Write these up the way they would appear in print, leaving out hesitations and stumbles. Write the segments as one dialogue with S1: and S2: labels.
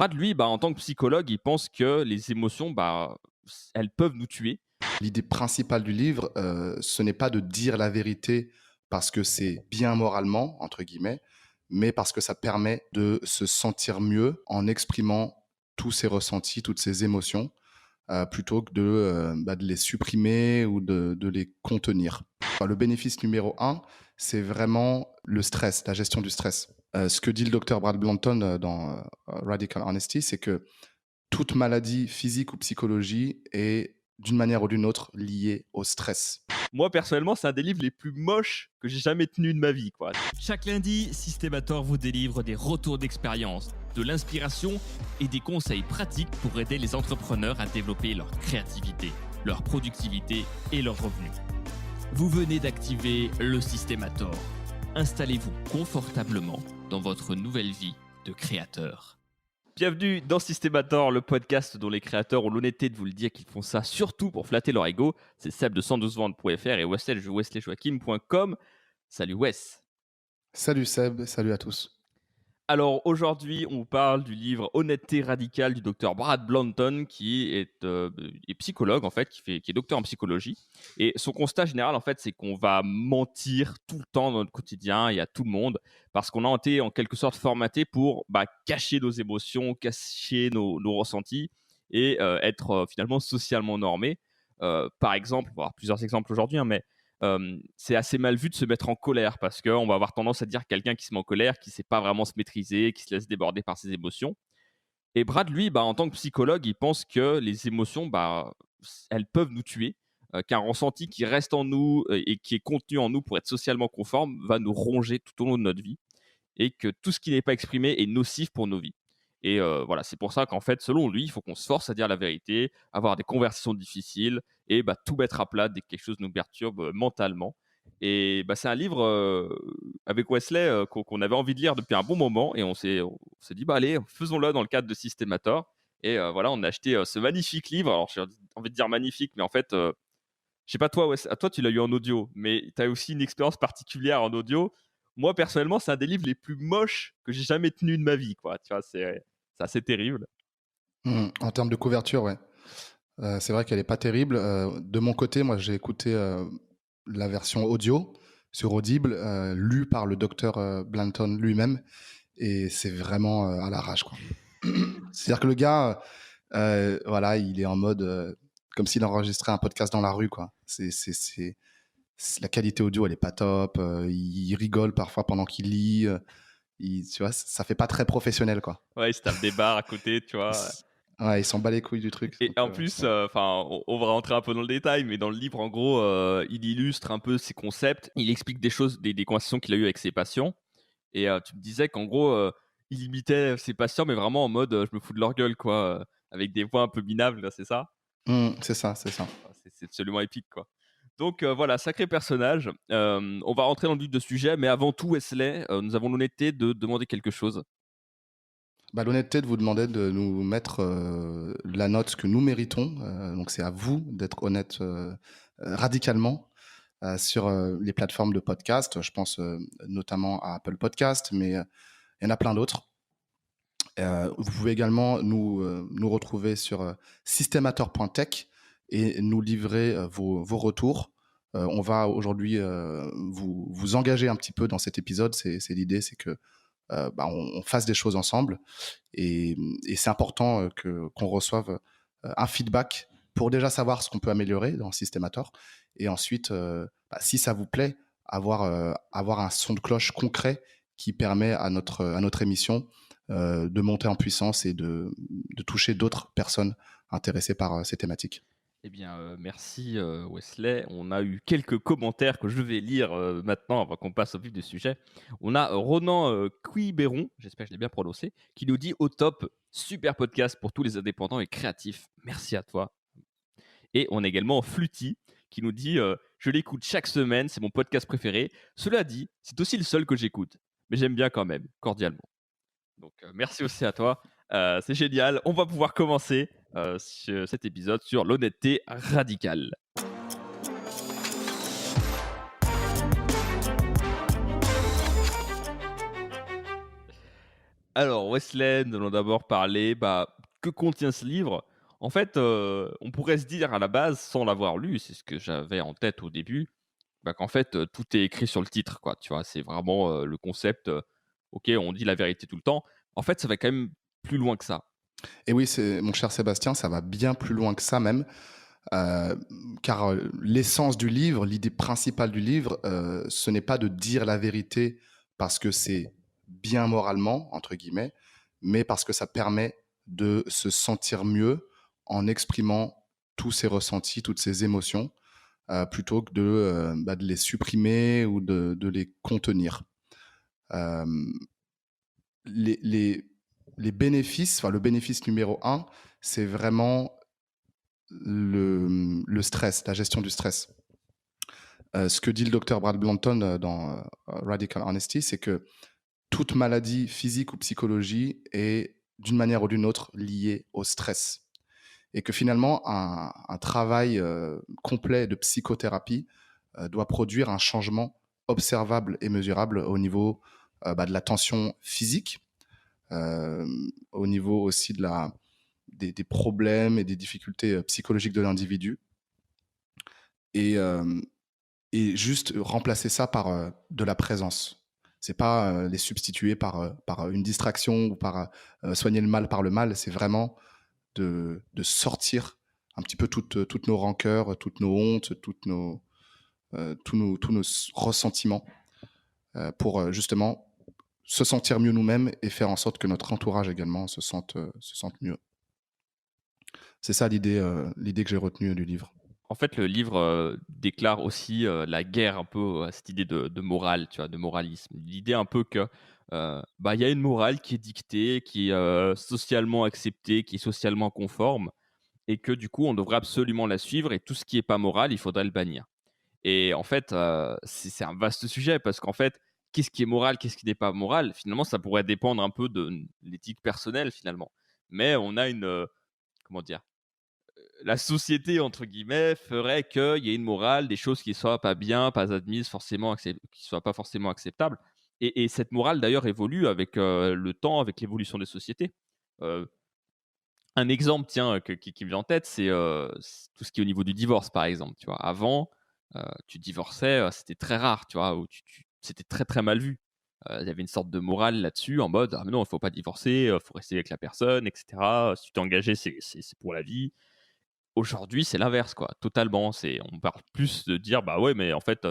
S1: Brad, lui, en tant que psychologue, il pense que les émotions, elles peuvent nous tuer.
S2: L'idée principale du livre, ce n'est pas de dire la vérité parce que c'est bien moralement, entre guillemets, mais parce que ça permet de se sentir mieux en exprimant tous ses ressentis, toutes ses émotions, plutôt que de les supprimer ou de les contenir. Le bénéfice numéro un, c'est vraiment le stress, la gestion du stress. Ce que dit le docteur Brad Blanton dans Radical Honesty, c'est que toute maladie physique ou psychologie est d'une manière ou d'une autre liée au stress.
S1: Moi, personnellement, c'est un des livres les plus moches que j'ai jamais tenu de ma vie, quoi.
S3: Chaque lundi, Systemator vous délivre des retours d'expérience, de l'inspiration et des conseils pratiques pour aider les entrepreneurs à développer leur créativité, leur productivité et leurs revenus. Vous venez d'activer le Systemator. Installez-vous confortablement dans votre nouvelle vie de créateur.
S1: Bienvenue dans Systemator, le podcast dont les créateurs ont l'honnêteté de vous le dire qu'ils font ça surtout pour flatter leur ego. C'est Seb de 112ventes.fr et wesleyjoachim.com. Salut Wes.
S2: Salut Seb, salut à tous.
S1: Alors aujourd'hui, on parle du livre Honnêteté radicale du docteur Brad Blanton qui est psychologue en fait, qui est docteur en psychologie. Et son constat général en fait, c'est qu'on va mentir tout le temps dans notre quotidien et à tout le monde parce qu'on a été en quelque sorte formaté pour cacher nos émotions, cacher nos ressentis et être finalement socialement normé. Par exemple, on va avoir plusieurs exemples aujourd'hui, mais c'est assez mal vu de se mettre en colère parce qu'on va avoir tendance à dire quelqu'un qui se met en colère, qui ne sait pas vraiment se maîtriser, qui se laisse déborder par ses émotions. Et Brad, lui, en tant que psychologue, il pense que les émotions, elles peuvent nous tuer, qu'un ressenti qui reste en nous et qui est contenu en nous pour être socialement conforme va nous ronger tout au long de notre vie et que tout ce qui n'est pas exprimé est nocif pour nos vies. Et voilà, c'est pour ça qu'en fait, selon lui, il faut qu'on se force à dire la vérité, avoir des conversations difficiles et tout mettre à plat dès que quelque chose nous perturbe mentalement. Et c'est un livre avec Wesley qu'on avait envie de lire depuis un bon moment et on s'est dit, allez, faisons-le dans le cadre de Systemator. Et voilà, on a acheté ce magnifique livre. Alors, j'ai envie de dire magnifique, mais en fait, je sais pas toi, Wes, toi, tu l'as eu en audio, mais tu as aussi une expérience particulière en audio. Moi, personnellement, c'est un des livres les plus moches que j'ai jamais tenu de ma vie, quoi. Tu vois, c'est assez terrible.
S2: En termes de couverture, ouais. C'est vrai qu'elle n'est pas terrible. De mon côté, moi, j'ai écouté la version audio sur Audible, lue par le docteur Blanton lui-même, et c'est vraiment à l'arrache, quoi. C'est-à-dire que le gars, voilà, il est en mode comme s'il enregistrait un podcast dans la rue, quoi. La qualité audio, elle est pas top. Il rigole parfois pendant qu'il lit. Tu vois, ça fait pas très professionnel, quoi.
S1: Ouais, il se tape des barres à côté, tu vois.
S2: Ouais, il s'en bat les couilles du truc.
S1: Et
S2: Donc,
S1: en plus, on va rentrer un peu dans le détail, mais dans le livre, en gros, il illustre un peu ses concepts. Il explique des choses, des conversations qu'il a eues avec ses patients. Et tu me disais qu'en gros, il imitait ses patients, mais vraiment en mode je me fous de leur gueule, quoi, avec des voix un peu minables, là, c'est ça?
S2: C'est ça.
S1: C'est absolument épique, quoi. Donc voilà, sacré personnage. On va rentrer dans le vif du sujet, mais avant tout, Wesley, nous avons l'honnêteté de demander quelque chose.
S2: L'honnêteté de vous demander de nous mettre la note que nous méritons. Donc, c'est à vous d'être honnête radicalement sur les plateformes de podcast. Je pense notamment à Apple Podcast, mais il y en a plein d'autres. Vous pouvez également nous retrouver sur systemator.tech et nous livrer vos retours. On va aujourd'hui vous engager un petit peu dans cet épisode. C'est l'idée, c'est que on fasse des choses ensemble. Et c'est important qu'on reçoive un feedback pour déjà savoir ce qu'on peut améliorer dans Systemator. Et ensuite, si ça vous plaît, avoir un son de cloche concret qui permet à notre émission de monter en puissance et de toucher d'autres personnes intéressées par ces thématiques.
S1: Eh bien, merci Wesley. On a eu quelques commentaires que je vais lire maintenant avant qu'on passe au vif du sujet. On a Ronan Quiberon, j'espère que je l'ai bien prononcé, qui nous dit au top, super podcast pour tous les indépendants et créatifs. Merci à toi. Et on a également Fluty qui nous dit je l'écoute chaque semaine, c'est mon podcast préféré. Cela dit, c'est aussi le seul que j'écoute, mais j'aime bien quand même, cordialement. Donc merci aussi à toi. C'est génial. On va pouvoir commencer sur cet épisode sur l'honnêteté radicale. Alors, Wesley, nous allons d'abord parler, que contient ce livre? En fait, on pourrait se dire à la base, sans l'avoir lu, c'est ce que j'avais en tête au début, qu'en fait, tout est écrit sur le titre, quoi, tu vois? C'est vraiment, le concept, OK, on dit la vérité tout le temps. En fait, ça va quand même plus loin que ça.
S2: Et oui, c'est mon cher Sébastien, ça va bien plus loin que ça même, heu, car, l'essence du livre, l'idée principale du livre, ce n'est pas de dire la vérité parce que c'est «bien moralement» entre guillemets, mais parce que ça permet de se sentir mieux en exprimant tous ses ressentis, toutes ses émotions, plutôt que de les supprimer ou de les contenir. Hem, les les les bénéfices, enfin le bénéfice numéro un, c'est vraiment le stress, la gestion du stress. Ce que dit le docteur Brad Blanton, dans, Radical Honesty, c'est que toute maladie physique ou psychologie est, d'une manière ou d'une autre, liée au stress et que finalement un travail, complet de psychothérapie, doit produire un changement observable et mesurable au niveau, de la tension physique, au niveau aussi des problèmes et des difficultés, psychologiques de l'individu et hem et juste remplacer ça par, de la présence. C'est pas, les substituer par une distraction ou par, soigner le mal par le mal. C'est vraiment de sortir un petit peu toutes nos rancœurs, toutes nos hontes, tous nos ressentiments, pour, justement se sentir mieux nous-mêmes et faire en sorte que notre entourage également se sente mieux. C'est ça l'idée que j'ai retenue du livre.
S1: En fait, le livre, déclare aussi, la guerre un peu à cette idée de morale, tu vois? De moralisme. L'idée un peu que, il y a une morale qui est dictée, qui est, socialement acceptée, qui est socialement conforme et que du coup, on devrait absolument la suivre et tout ce qui est pas moral, il faudrait le bannir. Et en fait, c'est un vaste sujet parce qu'en fait, qu'est-ce qui est moral, qu'est-ce qui n'est pas moral? Finalement, ça pourrait dépendre un peu de l'éthique personnelle, finalement. Mais on a une, comment dire? La société, entre guillemets, ferait qu'il y ait une morale, des choses qui soient pas bien, pas admises forcément, qui soient pas forcément acceptables. Et cette morale, d'ailleurs, évolue avec, le temps, avec l'évolution des sociétés. Heu, un exemple, tiens, qui me vient en tête, c'est tout ce qui est au niveau du divorce, par exemple, tu vois? Avant, tu divorçais, c'était très rare, tu vois? Ou c'était très, très mal vu. Il y avait une sorte de morale là-dessus en mode: «Ah mais non, il faut pas divorcer, faut rester avec la personne et cetera. Si tu t'es engagé, c'est pour la vie». Aujourd'hui, c'est l'inverse, quoi, totalement. On parle plus de dire: «Bah, ouais, mais en fait,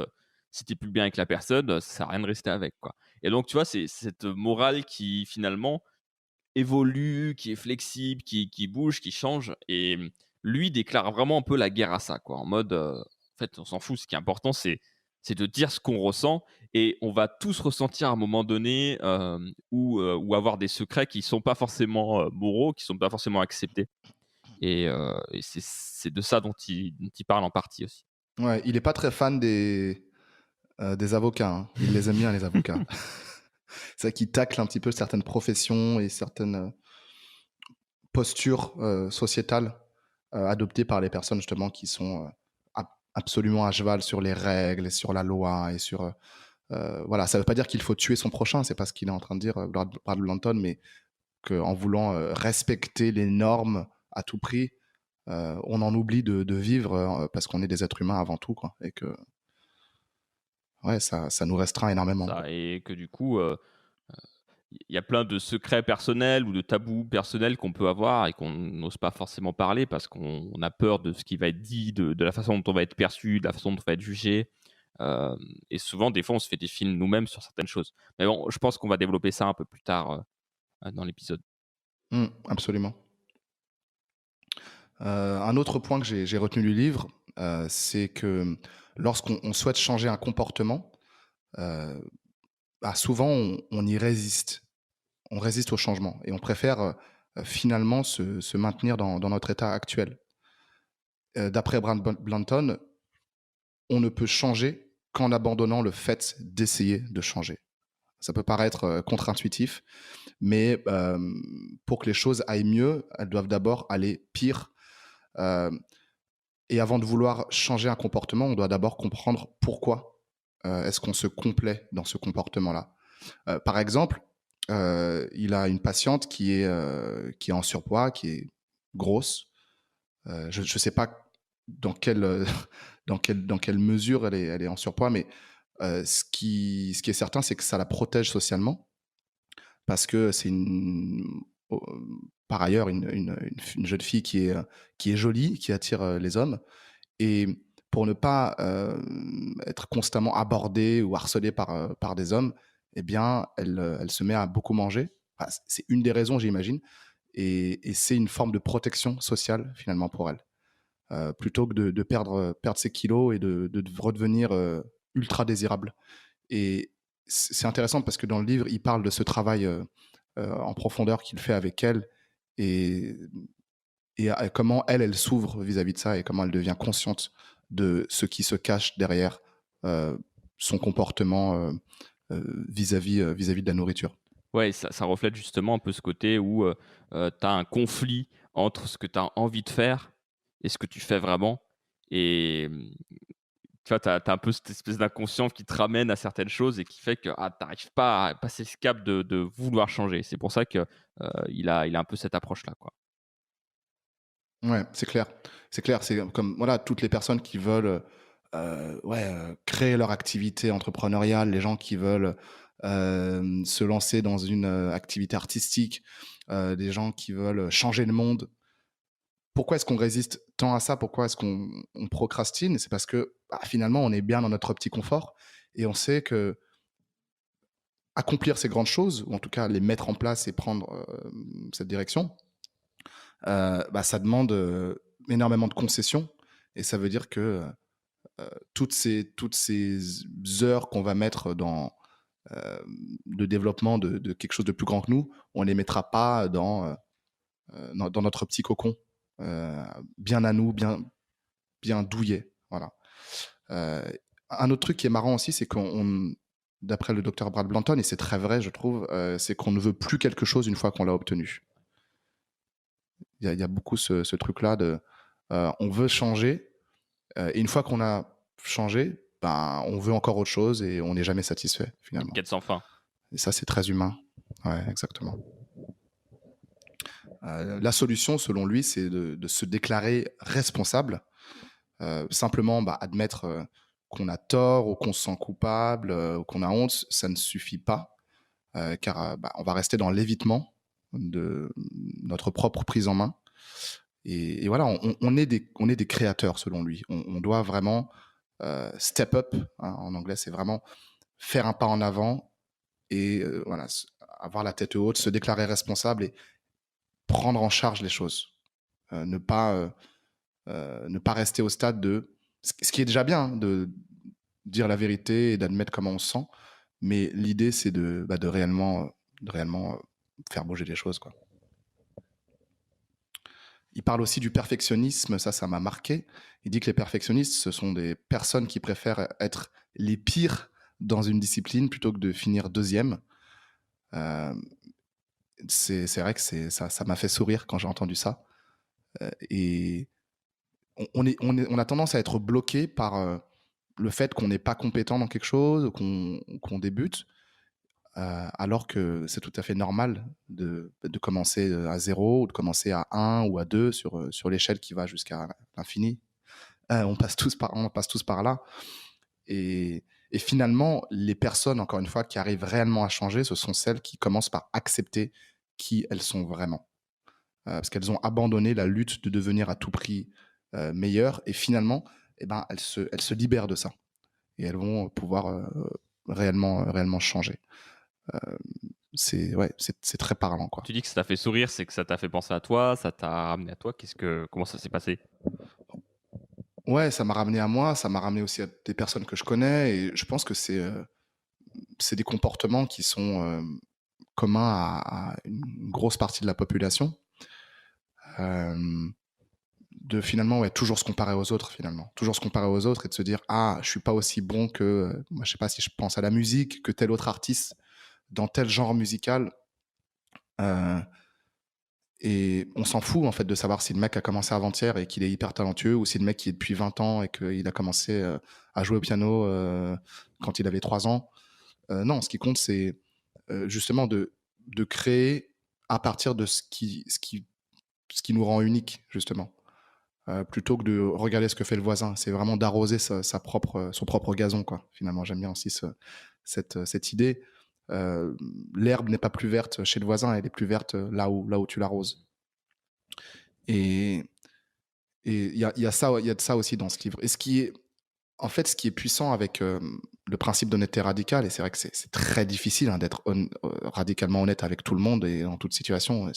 S1: si tu plus bien avec la personne, ça sert à rien de rester avec, quoi». Et donc, tu vois, c'est cette morale qui, finalement, évolue, qui est flexible, qui bouge, qui change et lui déclare vraiment un peu la guerre à ça, quoi, en mode, en fait, on s'en fout. Ce qui est important, c'est de dire ce qu'on ressent et on va tous ressentir à un moment donné, ou avoir des secrets qui sont pas forcément, moraux, qui sont pas forcément acceptés. Et c'est de ça dont il parle en partie aussi.
S2: Ouais, il est pas très fan des avocats, hein. Il les aime bien les avocats. C'est vrai qu'il tacle un petit peu certaines professions et certaines, postures, sociétales, adoptées par les personnes justement qui sont, absolument à cheval sur les règles et sur la loi et sur, voilà. Ça veut pas dire qu'il faut tuer son prochain, c'est pas ce qu'il est en train de dire, Brad Blanton, mais qu'en voulant, respecter les normes à tout prix, on en oublie de vivre, parce qu'on est des êtres humains avant tout, quoi et que, ouais, ça nous restreint énormément, quoi.
S1: Ça et que du coup, il y a plein de secrets personnels ou de tabous personnels qu'on peut avoir et qu'on n'ose pas forcément parler parce qu'on a peur de ce qui va être dit, de la façon dont on va être perçu, de la façon dont on va être jugé. Hem Et souvent, des fois, on se fait des films nous-mêmes sur certaines choses. Mais bon, je pense qu'on va développer ça un peu plus tard, dans l'épisode.
S2: Absolument. Un autre point que j'ai retenu du livre, c'est que lorsqu'on souhaite changer un comportement, heu, souvent on y résiste. On résiste au changement et on préfère, finalement se maintenir dans notre état actuel. D'après Blanton, on ne peut changer qu'en abandonnant le fait d'essayer de changer. Ça peut paraître, contre-intuitif, mais pour que les choses aillent mieux, elles doivent d'abord aller pire, hem et avant de vouloir changer un comportement, on doit d'abord comprendre pourquoi, est-ce qu'on se complaît dans ce comportement-là. Par exemple, il a une patiente qui est en surpoids, qui est grosse. Je ne sais pas dans quelle, dans quelle mesure elle est en surpoids, mais ce qui est certain, c'est que ça la protège socialement parce que c'est par ailleurs une jeune fille qui est jolie, qui attire les hommes. Et pour ne pas être constamment abordée ou harcelée par des hommes, eh bien, elle se met à beaucoup manger. Enfin, c'est une des raisons, j'imagine. Et c'est une forme de protection sociale, finalement, pour elle. Plutôt que de perdre ses kilos et de redevenir ultra désirable. Et c'est intéressant parce que dans le livre, il parle de ce travail en profondeur qu'il fait avec elle et, et comment elle s'ouvre vis-à-vis de ça et comment elle devient consciente de ce qui se cache derrière euh, son comportement vis-à-vis de la nourriture.
S1: Ouais, ça reflète justement un peu ce côté où tu as un conflit entre ce que tu as envie de faire et ce que tu fais vraiment. Et tu vois, tu as un peu cette espèce d'inconscient qui te ramène à certaines choses et qui fait que tu n'arrives pas à passer ce cap de vouloir changer. C'est pour ça qu'il il a un peu cette approche-là, quoi.
S2: Ouais, c'est clair. C'est clair. C'est comme voilà, toutes les personnes qui veulent créer leur activité entrepreneuriale, les gens qui veulent se lancer dans une activité artistique, des gens qui veulent changer le monde. Pourquoi est-ce qu'on résiste tant à ça? Pourquoi est-ce qu'on procrastine? C'est parce que finalement, on est bien dans notre petit confort et on sait que accomplir ces grandes choses, ou en tout cas les mettre en place et prendre cette direction, ça demande énormément de concessions. Et ça veut dire que toutes ces heures qu'on va mettre dans le développement de quelque chose de plus grand que nous, on ne les mettra pas dans notre petit cocon, bien à nous, bien douillet. Voilà. Euh, un autre truc qui est marrant aussi, c'est d'après le docteur Brad Blanton, et c'est très vrai, je trouve, c'est qu'on ne veut plus quelque chose une fois qu'on l'a obtenu. Il y a beaucoup ce truc-là on veut changer, et une fois qu'on a changé, on veut encore autre chose et on n'est jamais satisfait
S1: Une
S2: finalement.
S1: quête sans fin.
S2: Et ça, c'est très humain. Ouais, exactement. La solution, selon lui, c'est de se déclarer responsable. Simplement admettre qu'on a tort ou qu'on se sent coupable ou qu'on a honte, ça ne suffit pas, car on va rester dans l'évitement de notre propre prise en main. Et voilà, on est des créateurs, selon lui. On doit vraiment step up, hein, en anglais, c'est vraiment faire un pas en avant et voilà, avoir la tête haute, se déclarer responsable et prendre en charge les choses. Ne pas rester au stade de... Ce qui est déjà bien, hein, de dire la vérité et d'admettre comment on se sent, mais l'idée, c'est de réellement faire bouger les choses, quoi. Il parle aussi du perfectionnisme, ça m'a marqué. Il dit que les perfectionnistes, ce sont des personnes qui préfèrent être les pires dans une discipline plutôt que de finir deuxième. Euh, c'est vrai que ça m'a fait sourire quand j'ai entendu ça. Et on a tendance à être bloqué par le fait qu'on n'est pas compétent dans quelque chose, ou qu'on débute, alors que c'est tout à fait normal de commencer à 0 ou de commencer à 1 ou à 2 sur l'échelle qui va jusqu'à l'infini. On passe tous par là. Et finalement, les personnes, encore une fois, qui arrivent réellement à changer, ce sont celles qui commencent par accepter qui elles sont vraiment. Parce qu'elles ont abandonné la lutte de devenir à tout prix meilleures. Et finalement, elles se libèrent de ça. Et elles vont pouvoir réellement changer. C'est très parlant, quoi.
S1: Tu dis que ça t'a fait sourire, c'est que ça t'a fait penser à toi, ça t'a ramené à toi. Comment ça s'est passé?
S2: Ouais, ça m'a ramené à moi, ça m'a ramené aussi à des personnes que je connais, et je pense que c'est des comportements qui sont communs à une grosse partie de la population, de finalement toujours se comparer aux autres, finalement. Toujours se comparer aux autres et de se dire, je suis pas aussi bon que, moi je sais pas, si je pense à la musique, que tel autre artiste dans tel genre musical. Et on s'en fout en fait de savoir si le mec a commencé avant-hier et qu'il est hyper talentueux, ou si le mec qui est depuis 20 ans et qu'il a commencé à jouer au piano quand il avait 3 ans. Non, ce qui compte, c'est justement de de créer à partir de ce qui nous rend unique, justement. Plutôt que de regarder ce que fait le voisin. C'est vraiment d'arroser son propre gazon, quoi. Finalement, j'aime bien aussi cette idée. Euh, L'herbe n'est pas plus verte chez le voisin, elle est plus verte là où tu l'arroses. Et il y a de ça aussi dans ce livre. Et ce qui est puissant avec le principe d'honnêteté radicale, et c'est vrai que c'est très difficile, hein, d'être radicalement honnête avec tout le monde et en toute situation.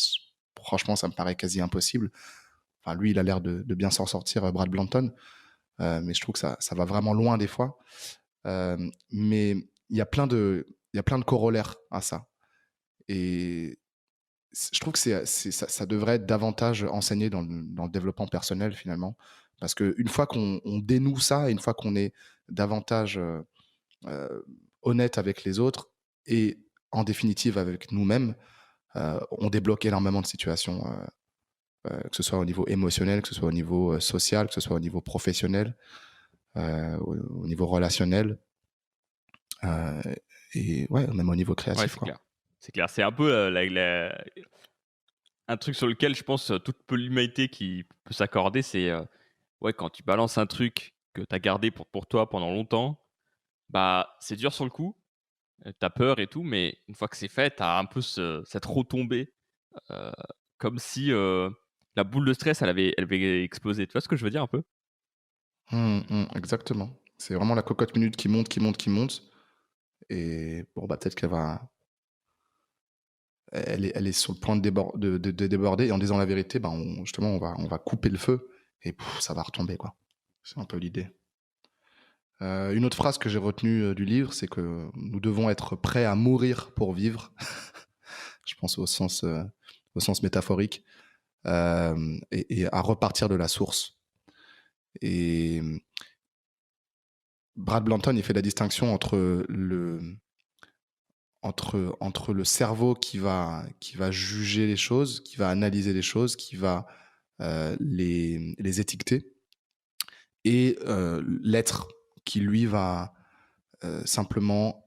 S2: Franchement, ça me paraît quasi impossible. Enfin, lui, il a l'air de bien s'en sortir, Brad Blanton, mais je trouve que ça va vraiment loin des fois. Mais il y a plein de corollaires à ça. Et je trouve que ça devrait être davantage enseigné dans le développement personnel, finalement. Parce qu'une fois qu'on dénoue ça, et une fois qu'on est davantage euh, honnête avec les autres, et en définitive avec nous-mêmes, on débloque énormément de situations, que ce soit au niveau émotionnel, que ce soit au niveau social, que ce soit au niveau professionnel, au niveau relationnel, euh, et ouais, même au niveau
S1: Ouais,
S2: créatif,
S1: c'est
S2: quoi.
S1: clair. C'est clair. C'est un peu un truc sur lequel je pense toute l'humanité qui peut s'accorder, c'est ouais, quand tu balances un truc que tu as gardé pour toi pendant longtemps, bah c'est dur sur le coup, tu as peur et tout, mais une fois que c'est fait, tu as un peu cette retombée, euh, comme si la boule de stress, elle avait explosé. Tu vois ce que je veux dire un peu?
S2: Exactement. C'est vraiment la cocotte minute qui monte, qui monte, qui monte. Et bon, bah, peut-être elle est sur le point de déborder. Et en disant la vérité, bah, justement, on va couper le feu et ça va retomber, quoi. C'est un peu l'idée. Une autre phrase que j'ai retenue du livre, c'est que nous devons être prêts à mourir pour vivre. Je pense au sens métaphorique, et à repartir de la source. Et Brad Blanton, il fait la distinction entre le cerveau qui va juger les choses, qui va analyser les choses, qui va les étiqueter, et l'être qui, lui, va simplement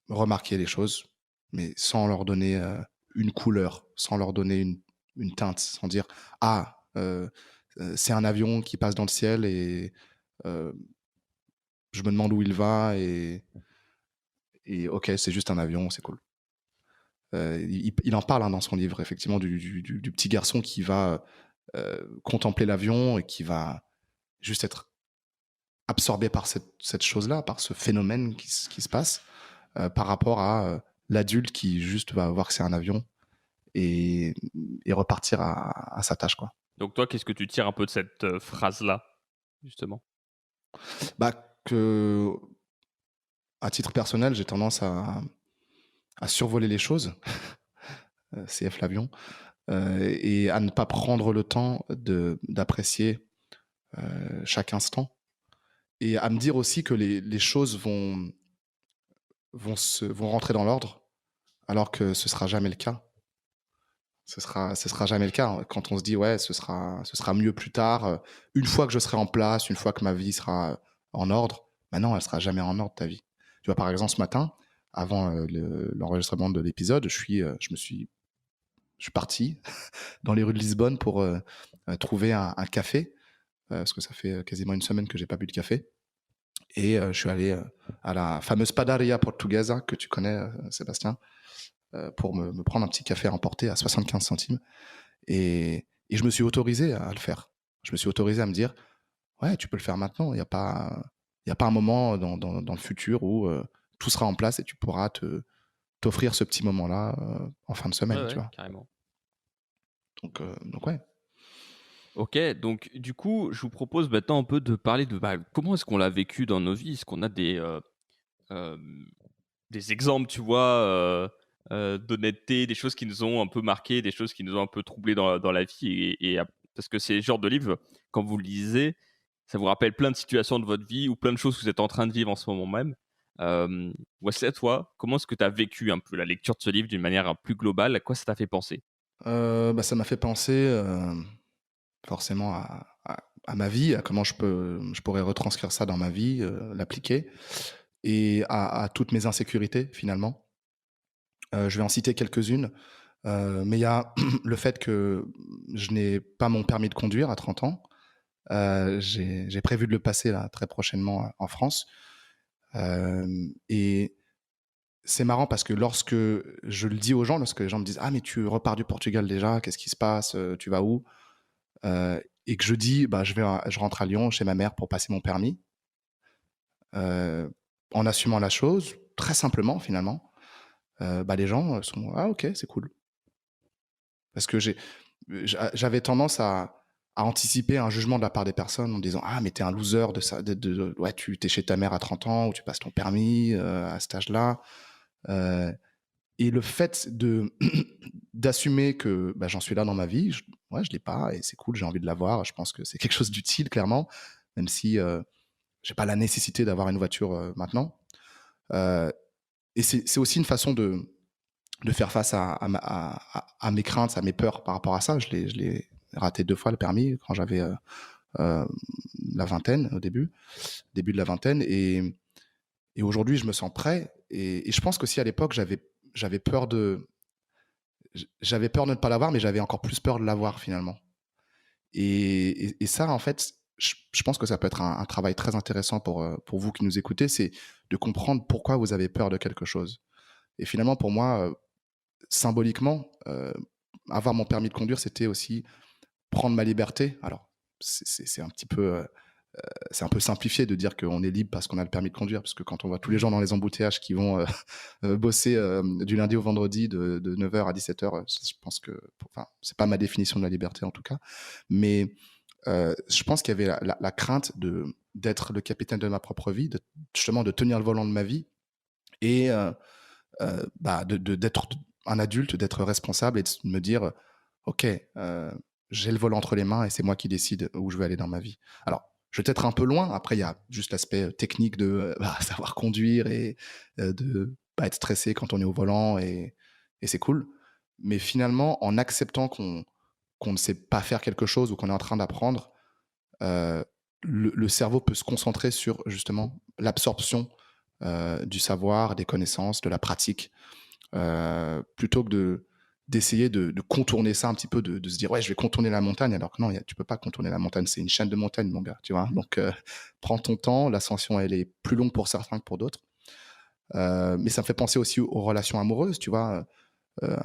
S2: remarquer les choses, mais sans leur donner une couleur, sans leur donner une teinte, sans dire ah, c'est un avion qui passe dans le ciel et euh, je me demande où il va, et ok, c'est juste un avion, c'est cool. Il en parle, hein, dans son livre, effectivement, du petit garçon qui va contempler l'avion et qui va juste être absorbé par cette chose-là, par ce phénomène qui se passe, par rapport à l'adulte qui juste va voir que c'est un avion et, et repartir à sa tâche, quoi.
S1: Donc toi, qu'est-ce que tu tires un peu de cette phrase-là, justement?
S2: Bah, que, à titre personnel, j'ai tendance à survoler les choses, CF l'avion, et à ne pas prendre le temps d'apprécier chaque instant, et à me dire aussi que les choses vont rentrer dans l'ordre, alors que ce sera jamais le cas. Ce sera jamais le cas, hein. Quand on se dit ouais, ce sera mieux plus tard, une fois que je serai en place, une fois que ma vie sera en ordre. Bah non, elle sera jamais en ordre, ta vie. Tu vois, par exemple, ce matin, avant l'enregistrement de l'épisode, je suis parti dans les rues de Lisbonne pour trouver un café, parce que ça fait quasiment une semaine que j'ai pas bu de café. Et je suis allé à la fameuse Padaria Portuguesa que tu connais, Sébastien, pour me prendre un petit café à emporter à 75 centimes. Et je me suis autorisé à le faire. Je me suis autorisé à me dire, ouais, tu peux le faire maintenant. Il y a pas un moment dans le futur où tout sera en place et tu pourras t'offrir ce petit moment-là en fin de
S1: Ouais,
S2: semaine, tu
S1: ouais,
S2: vois.
S1: carrément.
S2: Donc ouais.
S1: Ok, donc du coup, je vous propose maintenant un peu de parler de comment est-ce qu'on l'a vécu dans nos vies. Est-ce qu'on a euh, des exemples, tu vois, d'honnêteté, des choses qui nous ont un peu marqué, des choses qui nous ont un peu troublé dans la vie. Parce que c'est le genre de livre, quand vous le lisez, ça vous rappelle plein de situations de votre vie ou plein de choses que vous êtes en train de vivre en ce moment même. Wesley, toi, comment est-ce que tu as vécu un peu la lecture de ce livre d'une manière plus globale? À quoi ça t'a fait penser?
S2: Bah, ça m'a fait penser forcément à ma vie, à comment je pourrais retranscrire ça dans ma vie, l'appliquer, et à toutes mes insécurités, finalement. Je vais en citer quelques-unes. Mais il y a le fait que je n'ai pas mon permis de conduire à 30 ans. J'ai prévu de le passer là, très prochainement en France. Et c'est marrant parce que lorsque je le dis aux gens, lorsque les gens me disent « Ah, mais tu repars du Portugal déjà, qu'est-ce qui se passe? Tu vas où ?» Et que je dis bah, « je rentre à Lyon chez ma mère pour passer mon permis. » En assumant la chose, très simplement finalement, bah, les gens sont « Ah ok, c'est cool. » Parce que j'avais tendance à anticiper un jugement de la part des personnes en disant « Ah, mais t'es un loser de ça, ouais, tu t'es chez ta mère à 30 ans ou tu passes ton permis à cet âge-là. » Et le fait d'assumer que bah, j'en suis là dans ma vie, ouais, je l'ai pas et c'est cool, j'ai envie de l'avoir. Je pense que c'est quelque chose d'utile, clairement, même si j'ai pas la nécessité d'avoir une voiture maintenant. Euh, et c'est aussi une façon de faire face à mes craintes, à mes peurs par rapport à ça. Je l'ai raté 2 fois le permis quand j'avais la vingtaine au début de la vingtaine. Et aujourd'hui, je me sens prêt. Et je pense qu'aussi à l'époque, j'avais peur j'avais peur de ne pas l'avoir, mais j'avais encore plus peur de l'avoir finalement. Et ça, en fait, je pense que ça peut être un travail très intéressant pour vous qui nous écoutez, c'est de comprendre pourquoi vous avez peur de quelque chose. Et finalement, pour moi, symboliquement, avoir mon permis de conduire, c'était aussi prendre ma liberté. Alors, c'est un petit peu, c'est un peu simplifié de dire qu'on est libre parce qu'on a le permis de conduire, parce que quand on voit tous les gens dans les embouteillages qui vont bosser du lundi au vendredi de 9h à 17h, je pense que, enfin, c'est pas ma définition de la liberté en tout cas, mais je pense qu'il y avait la crainte d'être le capitaine de ma propre vie, justement de tenir le volant de ma vie et bah, d'être un adulte, d'être responsable et de me dire, ok, j'ai le volant entre les mains et c'est moi qui décide où je veux aller dans ma vie. Alors, je vais peut-être un peu loin. Après, il y a juste l'aspect technique de savoir conduire et de pas être stressé quand on est au volant et c'est cool. Mais finalement, en acceptant qu'on ne sait pas faire quelque chose ou qu'on est en train d'apprendre, euh, le cerveau peut se concentrer sur justement l'absorption du savoir, des connaissances, de la pratique, plutôt que d'essayer de contourner ça un petit peu, de se dire ouais je vais contourner la montagne, alors que non, tu peux pas contourner la montagne, c'est une chaîne de montagnes mon gars, tu vois. Donc prends ton temps, l'ascension elle est plus longue pour certains que pour d'autres. Mais ça me fait penser aussi aux relations amoureuses, tu vois. Euh,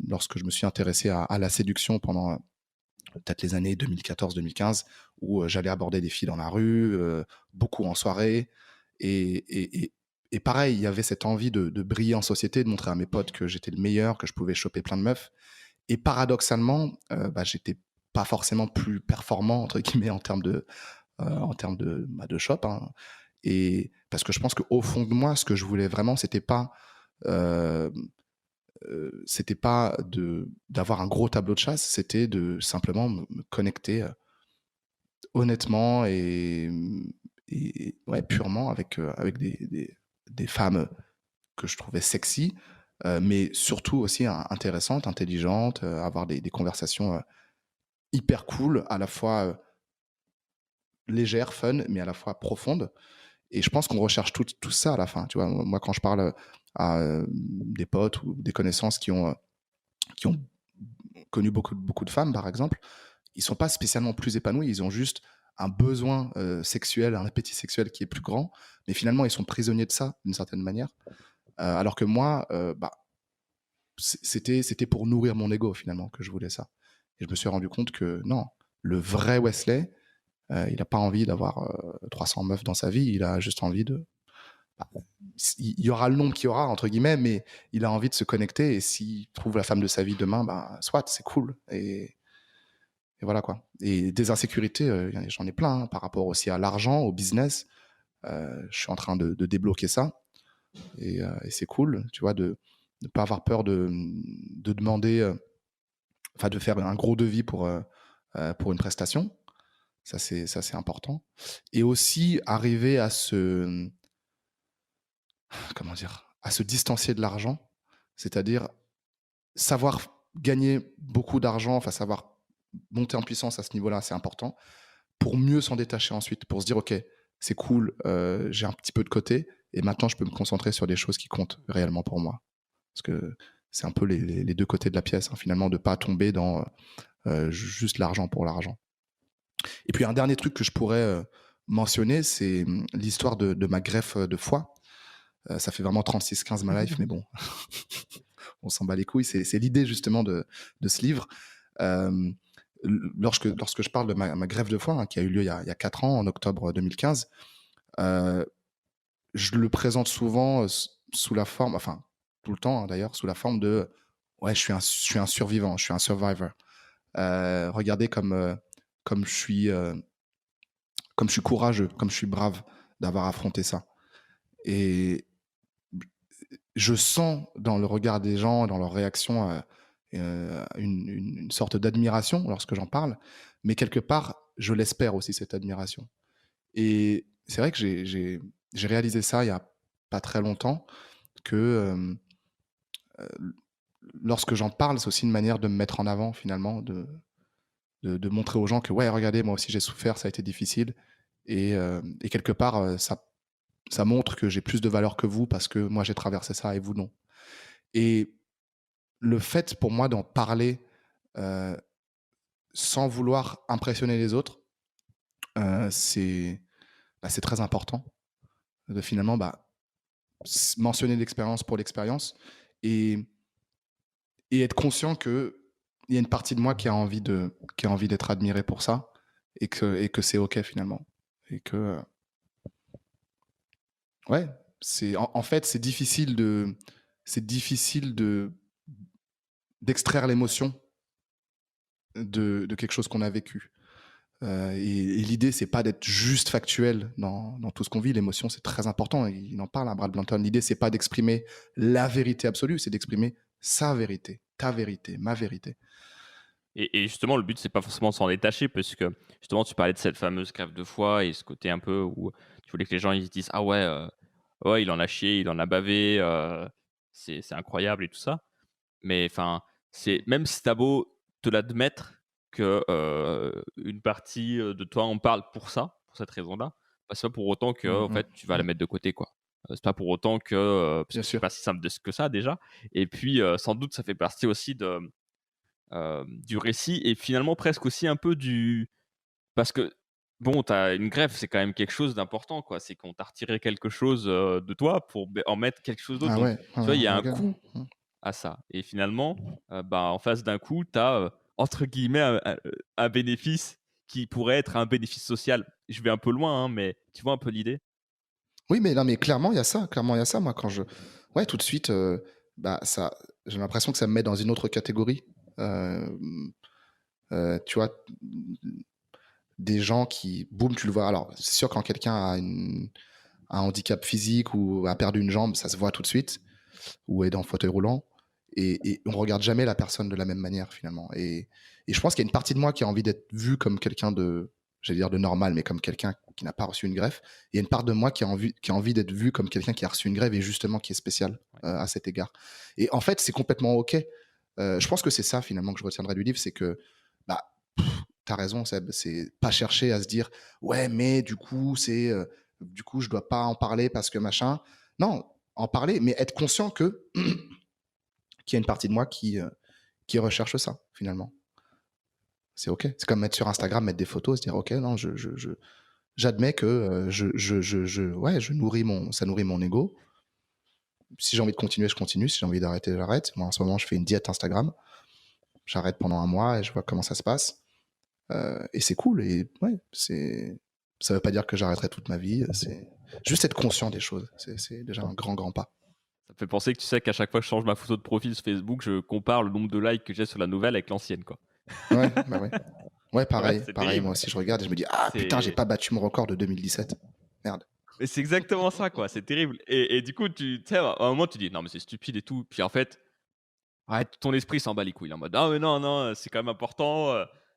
S2: Lorsque je me suis intéressé à la séduction pendant peut-être les années 2014-2015, où j'allais aborder des filles dans la rue, beaucoup en soirée, et pareil, il y avait cette envie de briller en société, de montrer à mes potes que j'étais le meilleur, que je pouvais choper plein de meufs. Et paradoxalement, bah, j'étais pas forcément plus performant entre guillemets en termes de shop. Hein. Et parce que je pense qu'au fond de moi, ce que je voulais vraiment, euh, c'était pas d'avoir un gros tableau de chasse, c'était de simplement me connecter honnêtement et ouais, purement avec des femmes que je trouvais sexy, mais surtout aussi intéressantes, intelligentes, avoir des conversations hyper cool, à la fois légères, fun, mais à la fois profondes. Et je pense qu'on recherche tout ça à la fin. Tu vois, moi, quand je parle à des potes ou des connaissances qui ont connu beaucoup de femmes, par exemple, ils sont pas spécialement plus épanouis, ils ont juste un besoin sexuel, un appétit sexuel qui est plus grand, mais finalement, ils sont prisonniers de ça, d'une certaine manière. Alors que moi, bah, c'était pour nourrir mon ego, finalement, que je voulais ça. Et je me suis rendu compte que non, le vrai Wesley, il n'a pas envie d'avoir 300 meufs dans sa vie, il a juste envie de... Bah, il y aura le nombre qu'il y aura, entre guillemets, mais il a envie de se connecter, et s'il trouve la femme de sa vie demain, bah, soit, c'est cool. Et voilà quoi. Et des insécurités, j'en ai plein, hein, par rapport aussi à l'argent, au business. Je suis en train de débloquer ça. Et c'est cool, tu vois, de ne pas avoir peur de demander, enfin de faire un gros devis pour une prestation. Ça, c'est important. Et aussi arriver comment dire, à se distancier de l'argent, c'est-à-dire savoir gagner beaucoup d'argent, enfin savoir monter en puissance à ce niveau-là, c'est important, pour mieux s'en détacher ensuite, pour se dire, ok, c'est cool, j'ai un petit peu de côté, et maintenant je peux me concentrer sur des choses qui comptent réellement pour moi. Parce que c'est un peu les deux côtés de la pièce, hein, finalement, de ne pas tomber dans juste l'argent pour l'argent. Et puis un dernier truc que je pourrais mentionner, c'est l'histoire de ma greffe de foie. Ça fait vraiment 36-15 ma life, mais bon, on s'en bat les couilles. C'est l'idée justement de ce livre. Euh, lorsque je parle de ma greffe de foie, hein, qui a eu lieu il y a 4 ans, en octobre 2015, euh, je le présente souvent sous la forme, enfin tout le temps, hein, d'ailleurs, sous la forme de ouais, je suis un survivant, je suis un survivor. Regardez comme comme je suis courageux, comme je suis brave d'avoir affronté ça. Et je sens dans le regard des gens, dans leur réaction, une sorte d'admiration lorsque j'en parle, mais quelque part, je l'espère aussi, cette admiration. Et c'est vrai que j'ai réalisé ça il y a pas très longtemps, que lorsque j'en parle, c'est aussi une manière de me mettre en avant, finalement, de montrer aux gens que, ouais, regardez, moi aussi j'ai souffert, ça a été difficile. Et quelque part, ça montre que j'ai plus de valeur que vous parce que moi j'ai traversé ça et vous non. Et le fait pour moi d'en parler euh, sans vouloir impressionner les autres, c'est c'est très important de finalement mentionner l'expérience pour l'expérience et, et être conscient qu'il y a une partie de moi qui a envie d'être admirée pour ça et que c'est OK finalement. Et que, ouais, en fait, c'est difficile d'extraire l'émotion de quelque chose qu'on a vécu. Et l'idée, c'est pas d'être juste factuel dans tout ce qu'on vit. L'émotion, c'est très important. Il en parle à Brad Blanton. L'idée, c'est pas d'exprimer la vérité absolue, c'est d'exprimer sa vérité, ta vérité, ma vérité.
S1: Et justement, le but, c'est pas forcément de s'en détacher, parce que justement, tu parlais de cette fameuse greffe de foie et ce côté un peu où tu voulais que les gens ils se disent ah ouais, ouais, il en a chié, il en a bavé, c'est incroyable et tout ça. Mais enfin, c'est même si t'as beau te l'admettre que une partie de toi en parle pour ça, pour cette raison-là, bah, c'est pas pour autant que en fait tu vas la mettre de côté, quoi. C'est pas pour autant que parce
S2: Bien
S1: que c'est
S2: sûr.
S1: pas si simple que ça déjà. Et puis sans doute ça fait partie aussi du récit et finalement presque aussi un peu du parce que bon, t'as une greffe, c'est quand même quelque chose d'important, quoi. C'est qu'on t'a retiré quelque chose de toi pour en mettre quelque chose d'autre.
S2: Ah
S1: Donc
S2: ouais,
S1: tu vois, il y a un
S2: regarde.
S1: coût à ça. Et finalement, bah, en face d'un coup, tu as, entre guillemets, un bénéfice qui pourrait être un bénéfice social. Je vais un peu loin, hein, mais tu vois un peu l'idée?
S2: Oui, mais non, mais clairement, il y a ça. Clairement, il y a ça. Moi, quand je. Ouais, tout de suite, ça, j'ai l'impression que ça me met dans une autre catégorie. Euh, tu vois, des gens qui, boum, tu le vois. Alors, c'est sûr, quand quelqu'un a un handicap physique ou a perdu une jambe, ça se voit tout de suite, ou est dans le fauteuil roulant. Et on regarde jamais la personne de la même manière, finalement. Et je pense qu'il y a une partie de moi qui a envie d'être vu comme quelqu'un de, j'allais dire de normal, mais comme quelqu'un qui n'a pas reçu une greffe. Il y a une part de moi qui a envie d'être vu comme quelqu'un qui a reçu une greffe et justement qui est spécial à cet égard. Et en fait, c'est complètement OK. Je pense que c'est ça, finalement, que je retiendrai du livre, c'est que, bah, t'as raison, Seb, c'est pas chercher à se dire, ouais, mais du coup, je dois pas en parler parce que machin. Non, en parler, mais être conscient que qu'il y a une partie de moi qui recherche ça, finalement. C'est OK. C'est comme mettre sur Instagram, mettre des photos, se dire, OK, non, j'admets que ouais, ça nourrit mon ego. Si j'ai envie de continuer, je continue. Si j'ai envie d'arrêter, j'arrête. Moi, en ce moment, je fais une diète Instagram. J'arrête pendant un mois et je vois comment ça se passe. Et c'est cool. Et ouais, ça veut pas dire que j'arrêterai toute ma vie. C'est juste être conscient des choses. C'est déjà un grand, grand pas.
S1: Ça me fait penser que tu sais qu'à chaque fois que je change ma photo de profil sur Facebook, je compare le nombre de likes que j'ai sur la nouvelle avec l'ancienne, quoi.
S2: Ouais, bah ouais. Ouais,
S1: Ouais,
S2: pareil.
S1: c'est
S2: Pareil, moi
S1: terrible.
S2: aussi, je regarde et je me dis, ah putain, j'ai
S1: C'est
S2: pas battu mon record de 2017. Merde.
S1: Mais c'est exactement ça, quoi. C'est terrible. Et du coup, tu sais, à un moment, tu dis non, mais c'est stupide et tout. Puis en fait, ouais, ton esprit s'en bat les couilles. Il est en mode ah, mais non, non, c'est quand même important.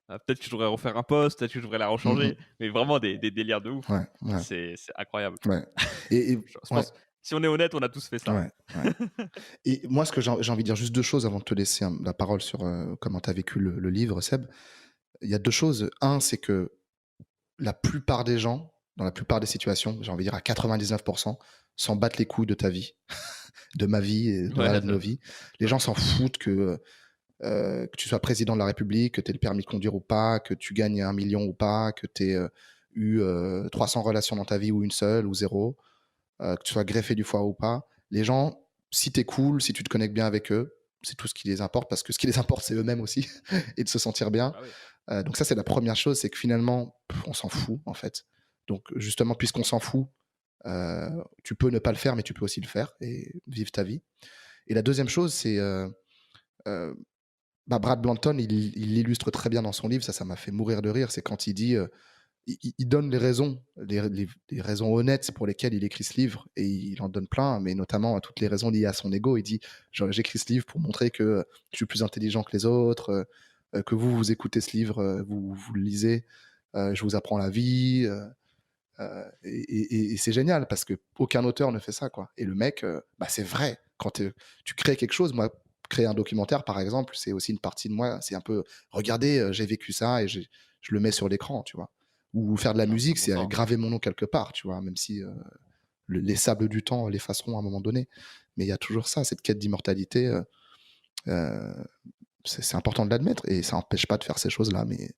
S1: Peut-être que je devrais refaire un post, peut-être que je devrais la
S2: Mm,
S1: rechanger.
S2: mm.
S1: Mais vraiment des délires de ouf.
S2: Ouais, ouais,
S1: C'est incroyable.
S2: ouais.
S1: Je
S2: Ouais,
S1: pense, si on est honnête, on a tous fait ça.
S2: ouais, ouais. Et moi, ce que j'ai envie de dire, juste deux choses avant de te laisser la parole sur comment tu as vécu le livre, Seb. Il y a deux choses. Un, c'est que la plupart des gens, dans la plupart des situations, j'ai envie de dire à 99%, s'en battent les couilles de ta vie. de ma vie et
S1: Ouais,
S2: de nos vies. Les gens s'en foutent que tu sois président de la République, que tu aies le permis de conduire ou pas, que tu gagnes 1 million ou pas, que tu aies eu 300 relations dans ta vie ou une seule ou zéro, que tu sois greffé du foie ou pas. Les gens, si tu es cool, si tu te connectes bien avec eux, c'est tout ce qui les importe, parce que ce qui les importe, c'est eux-mêmes aussi, et de se sentir bien.
S1: bah oui.
S2: Donc ça, c'est la première chose, c'est que finalement, on s'en fout, en fait. Donc justement, puisqu'on s'en fout, tu peux ne pas le faire, mais tu peux aussi le faire et vivre ta vie. Et la deuxième chose, c'est euh, Brad Blanton, il l'illustre très bien dans son livre, ça m'a fait mourir de rire, c'est quand il dit, il donne les raisons, les raisons honnêtes pour lesquelles il écrit ce livre, et il en donne plein, mais notamment toutes les raisons liées à son ego. Il dit, j'écris ce livre pour montrer que je suis plus intelligent que les autres, que vous écoutez ce livre, vous le lisez, je vous apprends la vie, et c'est génial, parce que aucun auteur ne fait ça, quoi. Et le mec, c'est vrai, quand tu crées quelque chose, moi, créer un documentaire, par exemple, c'est aussi une partie de moi, c'est un peu, regardez, j'ai vécu ça et je le mets sur l'écran, tu vois. Ou faire de la
S1: Non,
S2: musique, c'est
S1: 100%.
S2: graver mon nom quelque part, tu vois, même si les sables du temps l'effaceront à un moment donné. Mais il y a toujours ça, cette quête d'immortalité. Euh, c'est important de l'admettre, et ça n'empêche pas de faire ces choses-là, mais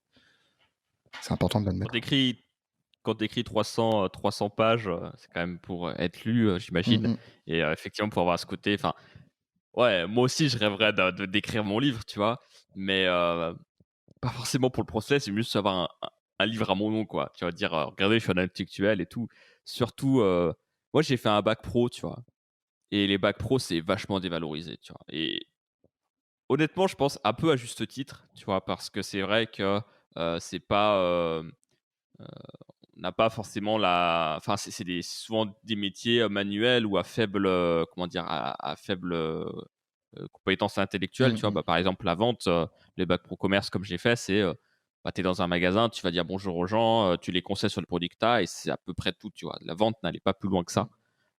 S2: c'est important de
S1: Quand
S2: l'admettre.
S1: t'écris quand t'écris 300 pages, c'est quand même pour être lu,
S2: Mm,
S1: j'imagine.
S2: mm.
S1: Et effectivement, pour avoir ce côté, enfin, ouais, moi aussi, je rêverais d'écrire mon livre, tu vois. Mais pas forcément pour le process, c'est juste avoir un livre à mon nom, quoi. Tu vas dire, regardez, je suis un intellectuel et tout. Surtout, moi, j'ai fait un bac pro, tu vois. Et les bacs pro, c'est vachement dévalorisé, tu vois. Et honnêtement, je pense un peu à juste titre, tu vois, parce que c'est vrai que c'est pas. On n'a pas forcément la. Enfin, c'est souvent des métiers manuels ou à faible. Comment dire, à faible compétences intellectuelles,
S2: Mm,
S1: tu vois.
S2: mm.
S1: Bah, par exemple, la vente, les bacs pro commerce, comme j'ai fait, c'est. Bah, tu es dans un magasin, tu vas dire bonjour aux gens, tu les conseilles sur le produit que tu as, et c'est à peu près tout, tu vois. La vente n'allait pas plus loin que ça.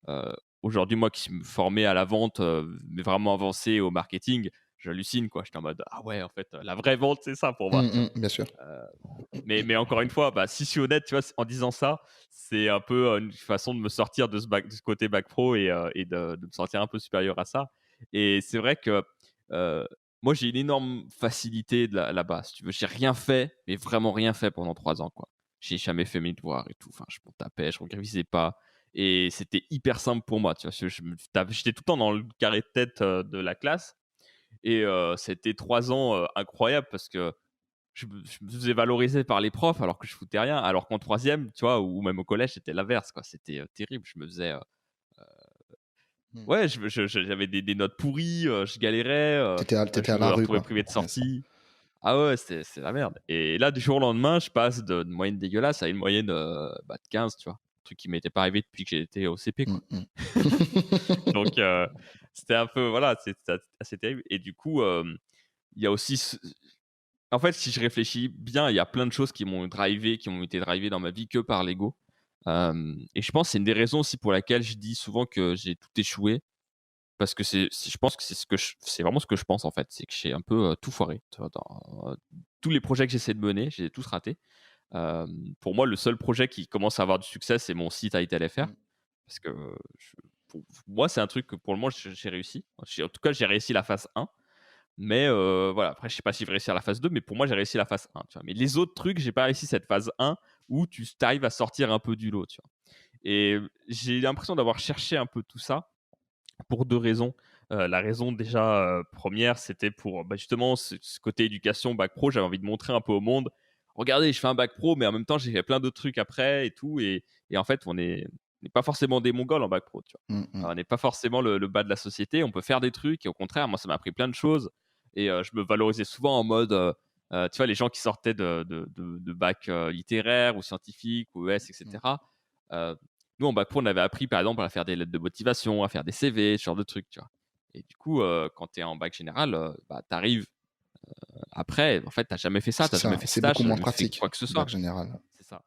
S1: Euh, Aujourd'hui, moi qui me formais à la vente, mais vraiment avancé au marketing, j'hallucine, quoi. J'étais en mode, ah ouais, en fait, la vraie vente, c'est ça pour moi, tu vois.
S2: Bien sûr.
S1: Mais encore une fois, bah, si je suis honnête, tu vois, en disant ça, c'est un peu une façon de me sortir de ce côté bac pro, et de me sentir un peu supérieur à ça. Et c'est vrai que euh, moi, j'ai une énorme facilité là-bas. Si tu veux, j'ai rien fait, mais vraiment rien fait pendant 3 ans, quoi. J'ai jamais fait mes devoirs et tout. Enfin, je m'en tapais, je ne révisais pas. Et c'était hyper simple pour moi, tu vois. J'étais tout le temps dans le carré de tête de la classe. Et c'était 3 ans incroyables, parce que je me faisais valoriser par les profs alors que je foutais rien. Alors qu'en troisième, tu vois, ou même au collège, c'était l'inverse, quoi. C'était terrible. Je me faisais.
S2: Mm.
S1: Ouais, j'avais des notes pourries, je galérais,
S2: T'étais
S1: je
S2: à la
S1: me
S2: rue,
S1: retrouvais
S2: quoi.
S1: privé de
S2: Ouais, ça.
S1: sortie. Ah ouais, c'est la merde. Et là, du jour au lendemain, je passe de moyenne dégueulasse à une moyenne de 15, tu vois. Un truc qui m'était pas arrivé depuis que j'étais au CP,
S2: Mm,
S1: quoi.
S2: mm.
S1: Donc, c'était un peu. Voilà, c'était assez terrible. Et du coup, il y a aussi. En fait, si je réfléchis bien, il y a plein de choses qui m'ont drivé, qui ont été drivées dans ma vie que par l'ego. Et je pense que c'est une des raisons aussi pour laquelle je dis souvent que j'ai tout échoué. Parce que je pense que c'est vraiment ce que je pense, en fait. C'est que j'ai un peu tout foiré. Tu vois, dans tous les projets que j'essaie de mener, j'ai tous ratés. Pour moi, le seul projet qui commence à avoir du succès, c'est mon site ITLFR.
S2: Mm.
S1: Parce que pour moi, c'est un truc que pour le moment, j'ai réussi. En tout cas, j'ai réussi la phase 1. Mais voilà, après, je sais pas si je vais réussir la phase 2, mais pour moi, j'ai réussi la phase 1. Tu vois. Mais les autres trucs, j'ai pas réussi cette phase 1 où tu arrives à sortir un peu du lot. Tu vois. Et j'ai l'impression d'avoir cherché un peu tout ça pour deux raisons. La raison déjà première, c'était pour bah, justement ce côté éducation, bac pro. J'avais envie de montrer un peu au monde. Regardez, je fais un bac pro, mais en même temps, j'ai fait plein d'autres trucs après et tout. Et en fait, on n'est pas forcément des Mongols en bac pro. Tu vois.
S2: Mm, mm.
S1: On n'est pas forcément le bas de la société. On peut faire des trucs. Et au contraire, moi, ça m'a appris plein de choses. Et je me valorisais souvent en mode, tu vois, les gens qui sortaient de bac littéraire ou scientifique ou ES, etc. Euh, Nous, en bac pro, on avait appris, par exemple, à faire des lettres de motivation, à faire des CV, ce genre de trucs, tu vois. Et du coup, quand tu es en bac général, bah, tu arrives après, en fait, tu n'as jamais fait ça, tu
S2: C'est
S1: n'as jamais
S2: ça,
S1: fait de
S2: c'est
S1: stage,
S2: beaucoup
S1: tu n'as
S2: moins
S1: jamais fait
S2: pratique,
S1: quoi que ce
S2: le bac
S1: soit.
S2: général.
S1: C'est ça.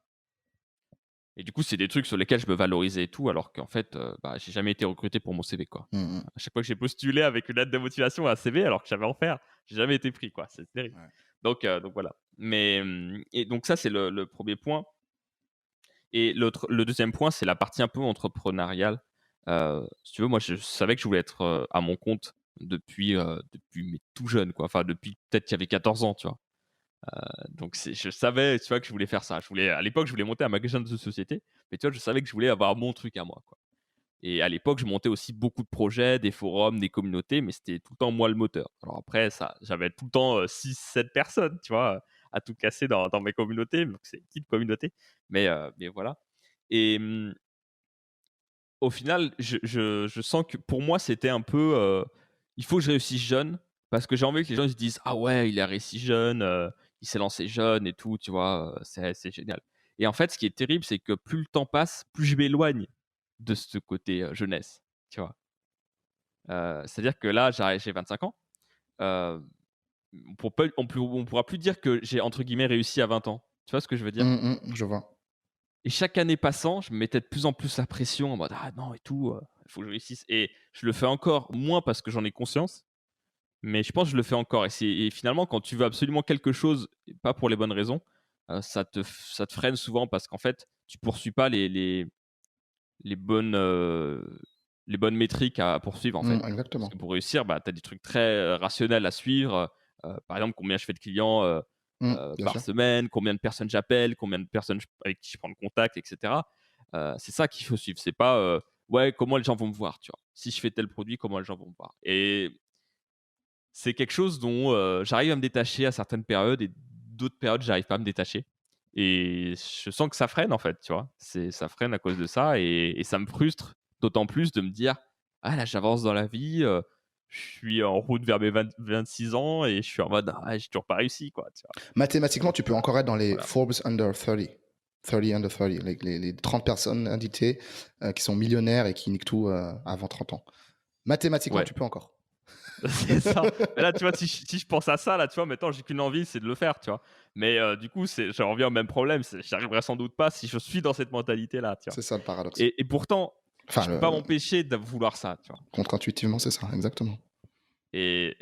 S1: Et du coup, c'est des trucs sur lesquels je me valorisais et tout, alors qu'en fait, bah, j'ai jamais été recruté pour mon CV, quoi.
S2: Mm, mm.
S1: À chaque fois que j'ai postulé avec une lettre de motivation à un CV, alors que j'avais en faire, j'ai jamais été pris, quoi. C'est terrible.
S2: Ouais.
S1: Donc voilà. Mais, et donc ça, c'est le premier point. Et le deuxième point, c'est la partie un peu entrepreneuriale. Si tu veux, moi, je savais que je voulais être à mon compte depuis mais tout jeune, quoi. Enfin, depuis peut-être qu'il y avait 14 ans, tu vois. Donc, je savais, tu vois, que je voulais faire ça. À l'époque, je voulais monter un magasin de société, mais tu vois, je savais que je voulais avoir mon truc à moi, quoi. Et à l'époque, je montais aussi beaucoup de projets, des forums, des communautés, mais c'était tout le temps moi le moteur. Alors après, j'avais tout le temps 6-7 personnes, tu vois, à tout casser dans mes communautés. Donc, c'est une petite communauté. Mais voilà. Et au final, je sens que pour moi, c'était un peu. Il faut que je réussisse jeune parce que j'ai envie que les gens ils se disent ah ouais, il a réussi jeune, il s'est lancé jeune et tout, tu vois, c'est génial. Et en fait, ce qui est terrible, c'est que plus le temps passe, plus je m'éloigne de ce côté jeunesse, tu vois. C'est-à-dire que là, j'ai 25 ans. euh, on pourra plus dire que j'ai entre guillemets réussi à 20 ans. Tu vois ce que je veux dire?
S2: Je vois.
S1: Et chaque année passant, je me mettais de plus en plus la pression en mode ah non et tout, il faut que je réussisse. Et je le fais encore moins parce que j'en ai conscience, mais je pense que je le fais encore. Et finalement, quand tu veux absolument quelque chose, et pas pour les bonnes raisons, ça te freine souvent parce qu'en fait, tu poursuis pas les bonnes, les bonnes métriques à poursuivre en fait. Parce
S2: Exactement.
S1: que pour réussir, bah, tu as des trucs très rationnels à suivre. Par exemple, combien je fais de clients
S2: Bien
S1: par
S2: sûr.
S1: semaine, combien de personnes j'appelle, combien de personnes avec qui je prends le contact, etc. C'est ça qu'il faut suivre. C'est pas ouais, comment les gens vont me voir, tu vois. Si je fais tel produit, comment les gens vont me voir. Et c'est quelque chose dont j'arrive à me détacher à certaines périodes et d'autres périodes, j'arrive pas à me détacher. Et je sens que ça freine en fait, tu vois. Ça freine à cause de ça et ça me frustre d'autant plus de me dire ah là j'avance dans la vie, je suis en route vers mes 26 ans et je suis en mode ah j'ai toujours pas réussi quoi, tu vois.
S2: Mathématiquement, tu peux encore être dans les
S1: Voilà.
S2: Forbes under 30. 30 under 30, les 30 personnes invitées qui sont millionnaires et qui niquent tout avant 30 ans. Mathématiquement,
S1: Ouais,
S2: tu peux encore.
S1: c'est ça. Mais là tu vois si je pense à ça là, tu vois, maintenant j'ai qu'une envie, c'est de le faire, tu vois. Mais du coup, j'en reviens au même problème, j'y arriverai sans doute pas si je suis dans cette mentalité là, tu vois.
S2: C'est ça le paradoxe.
S1: Et pourtant,
S2: Enfin,
S1: je peux pas m'empêcher de vouloir ça, tu vois.
S2: contre-intuitivement, c'est ça, exactement.
S1: Et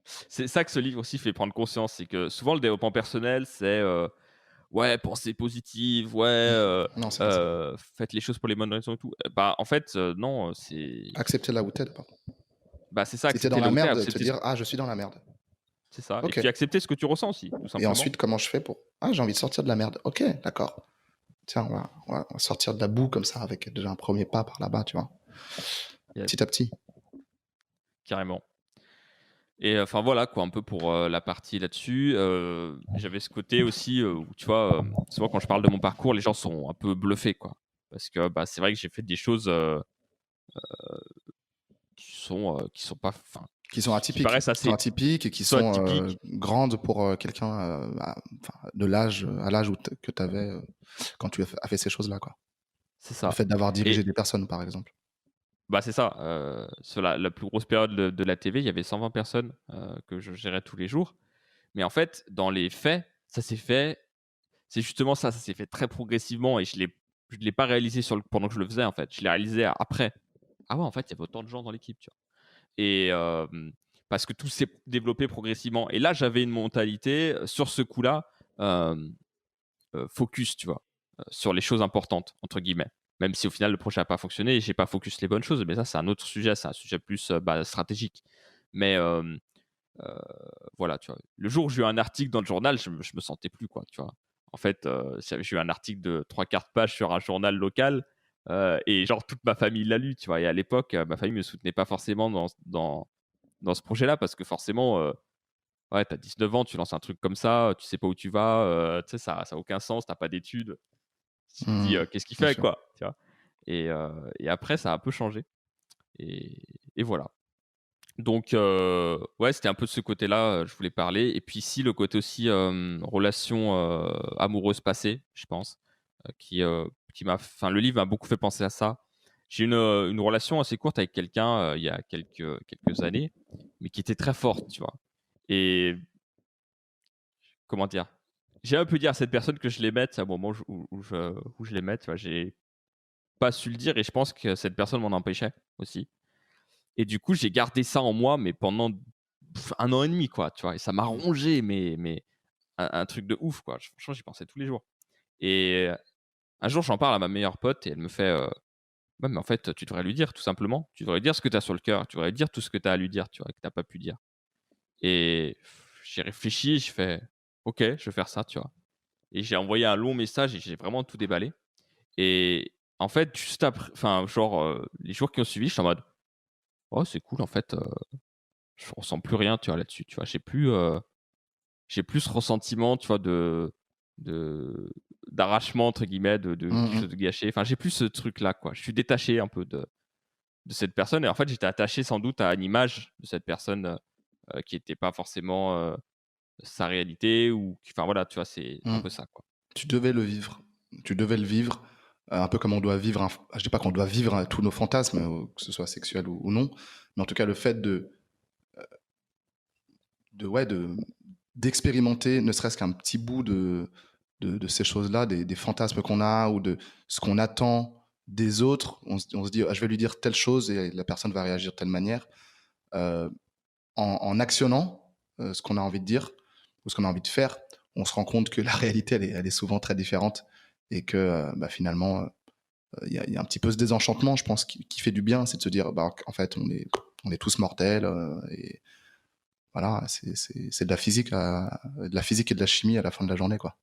S1: c'est ça que ce livre aussi fait prendre conscience, c'est que souvent le développement personnel, c'est ouais, pensée positive, ouais,
S2: Non, c'est pas ça.
S1: faites les choses pour les bonnes raisons et tout. Bah en fait, non,
S2: Accepter là où t'es, par contre.
S1: c'est ça,
S2: Si t'es dans
S1: accepter
S2: la
S1: là où t'es,
S2: merde, te
S1: accepter,
S2: dire, ah, je suis dans la merde.
S1: c'est ça. Et
S2: Ok.
S1: puis accepter ce que tu ressens aussi, tout
S2: Et
S1: simplement.
S2: ensuite, comment je fais pour. Ah, j'ai envie de sortir de la merde. Ok, d'accord. Tiens, on va sortir de la boue comme ça, avec déjà un premier pas par là-bas, tu vois.
S1: Yes,
S2: Petit à petit.
S1: carrément. Et enfin voilà quoi, un peu pour la partie là-dessus. J'avais ce côté aussi où tu vois, souvent quand je parle de mon parcours, les gens sont un peu bluffés quoi, parce que bah, c'est vrai que j'ai fait des choses qui sont pas, enfin,
S2: Qui sont
S1: qui
S2: atypiques.
S1: paraissent
S2: Qui sont
S1: assez,
S2: atypiques et qui
S1: qui sont
S2: sont
S1: atypiques.
S2: grandes pour quelqu'un de l'âge, à l'âge que tu avais quand tu as fait ces choses-là, quoi.
S1: C'est
S2: Le
S1: ça.
S2: fait d'avoir dirigé
S1: Et
S2: des personnes, par exemple.
S1: bah c'est ça. Sur la plus grosse période de la TV, il y avait 120 personnes que je gérais tous les jours. Mais en fait, dans les faits, ça s'est fait. C'est justement ça, ça s'est fait très progressivement et je l'ai pas réalisé pendant que je le faisais en fait. Je l'ai réalisé après. Ah ouais, en fait, il y avait autant de gens dans l'équipe, tu vois. Et parce que tout s'est développé progressivement. Et là, j'avais une mentalité sur ce coup-là, euh, focus, tu vois, sur les choses importantes entre guillemets. Même si au final le projet n'a pas fonctionné et j'ai pas focus les bonnes choses, mais ça c'est un autre sujet, c'est un sujet plus stratégique. Mais voilà, tu vois. Le jour où j'ai eu un article dans le journal, je me sentais plus, quoi, tu vois. En fait, j'ai eu un article de 3 quarts de page sur un journal local et genre toute ma famille l'a lu, tu vois. Et à l'époque, ma famille me soutenait pas forcément dans ce projet-là parce que forcément, ouais, t'as 19 ans, tu lances un truc comme ça, tu sais pas où tu vas, tu sais, ça a aucun sens, t'as pas d'études. Tu te dis, qu'est-ce qu'il
S2: Bien
S1: fait,
S2: sûr.
S1: quoi, tu vois. Et après, ça a un peu changé. Et voilà. Donc, ouais, c'était un peu de ce côté-là, je voulais parler. Et puis ici, le côté aussi relation amoureuse passée, je pense, qui m'a. Enfin, le livre m'a beaucoup fait penser à ça. J'ai une relation assez courte avec quelqu'un il y a quelques années, mais qui était très forte, tu vois. Et comment dire? J'ai un peu dit à cette personne que je l'aimais, à un moment où je l'aimais, tu vois. J'ai pas su le dire et je pense que cette personne m'en empêchait aussi. Et du coup, j'ai gardé ça en moi, mais pendant 1 an et demi, quoi, tu vois. Et ça m'a rongé, mais un truc de ouf, quoi. Franchement, j'y pensais tous les jours. Et un jour, j'en parle à ma meilleure pote et elle me fait Ouais, mais en fait, tu devrais lui dire tout simplement. Tu devrais lui dire ce que tu as sur le cœur. Tu devrais lui dire tout ce que tu as à lui dire, tu vois, et que tu pas pu dire. Et j'ai réfléchi, je fais: «OK, je vais faire ça», tu vois? Et j'ai envoyé un long message et j'ai vraiment tout déballé. Et en fait, juste après, enfin, genre, les jours qui ont suivi, j'étais en mode: «Oh, c'est cool, en fait, je ressens plus rien, tu vois, là-dessus», tu vois? J'ai plus ce ressentiment, tu vois, de «d'arrachement» entre guillemets, de quelque
S2: Mmh
S1: chose de gâché. Enfin, j'ai plus ce truc-là, quoi. Je suis détaché un peu de cette personne et en fait, j'étais attaché sans doute à une image de cette personne, qui était pas forcément, sa réalité ou enfin voilà, tu vois? C'est un
S2: mh.
S1: peu ça, quoi.
S2: Tu devais le vivre. Tu devais le vivre, un peu comme on doit vivre je dis pas qu'on doit vivre, tous nos fantasmes, que ce soit sexuel ou non, mais en tout cas le fait ouais, d'expérimenter ne serait-ce qu'un petit bout de ces choses-là, des fantasmes qu'on a ou de ce qu'on attend des autres. On se dit: «Ah, je vais lui dire telle chose et la personne va réagir de telle manière». Heu, en actionnant, ce qu'on a envie de dire ou ce qu'on a envie de faire, on se rend compte que la réalité, elle est souvent très différente et que, bah, finalement, il y a un petit peu ce désenchantement, je pense, qui fait du bien. C'est de se dire: «Bah, en fait, on est tous mortels», et voilà, c'est de la physique et de la chimie à la fin de la journée, quoi.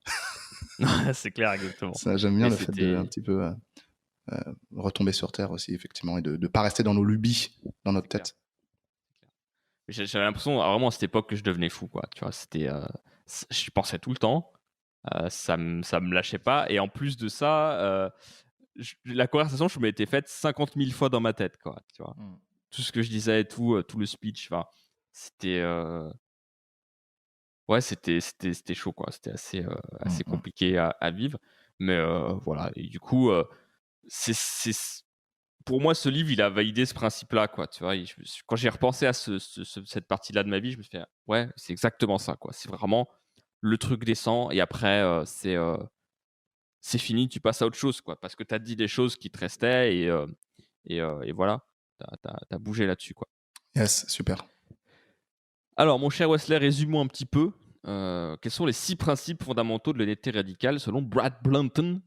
S1: C'est clair, exactement.
S2: Ça, j'aime bien
S1: Et
S2: le fait de un
S1: c'était
S2: petit peu, retomber sur terre aussi effectivement et de pas rester dans nos lubies, dans notre
S1: c'est clair.
S2: tête.
S1: J'avais l'impression, vraiment à cette époque, que je devenais fou, quoi, tu vois? C'était, j'y pensais tout le temps, ça me lâchait pas et en plus de ça, la conversation, je me l'étais faite 50 000 fois dans ma tête, quoi, tu vois?
S2: Mmh.
S1: Tout ce que je disais et tout, tout le speech, enfin, c'était, ouais, c'était chaud, quoi. C'était assez,
S2: Mmh
S1: assez
S2: mh.
S1: compliqué à vivre, mais voilà et du coup, c'est pour moi, ce livre, il a validé ce principe-là, quoi, tu vois? Et je me suis quand j'ai repensé à cette partie-là de ma vie, je me suis fait: «Ouais, c'est exactement ça, quoi». C'est vraiment le truc descend et après, c'est fini, tu passes à autre chose, quoi. Parce que tu as dit des choses qui te restaient et voilà, tu as bougé là-dessus, quoi.
S2: Yes, super.
S1: Alors, mon cher Wesley, résumons un petit peu. Quels sont les 6 principes fondamentaux de l'honnêteté radicale selon Brad Blunton?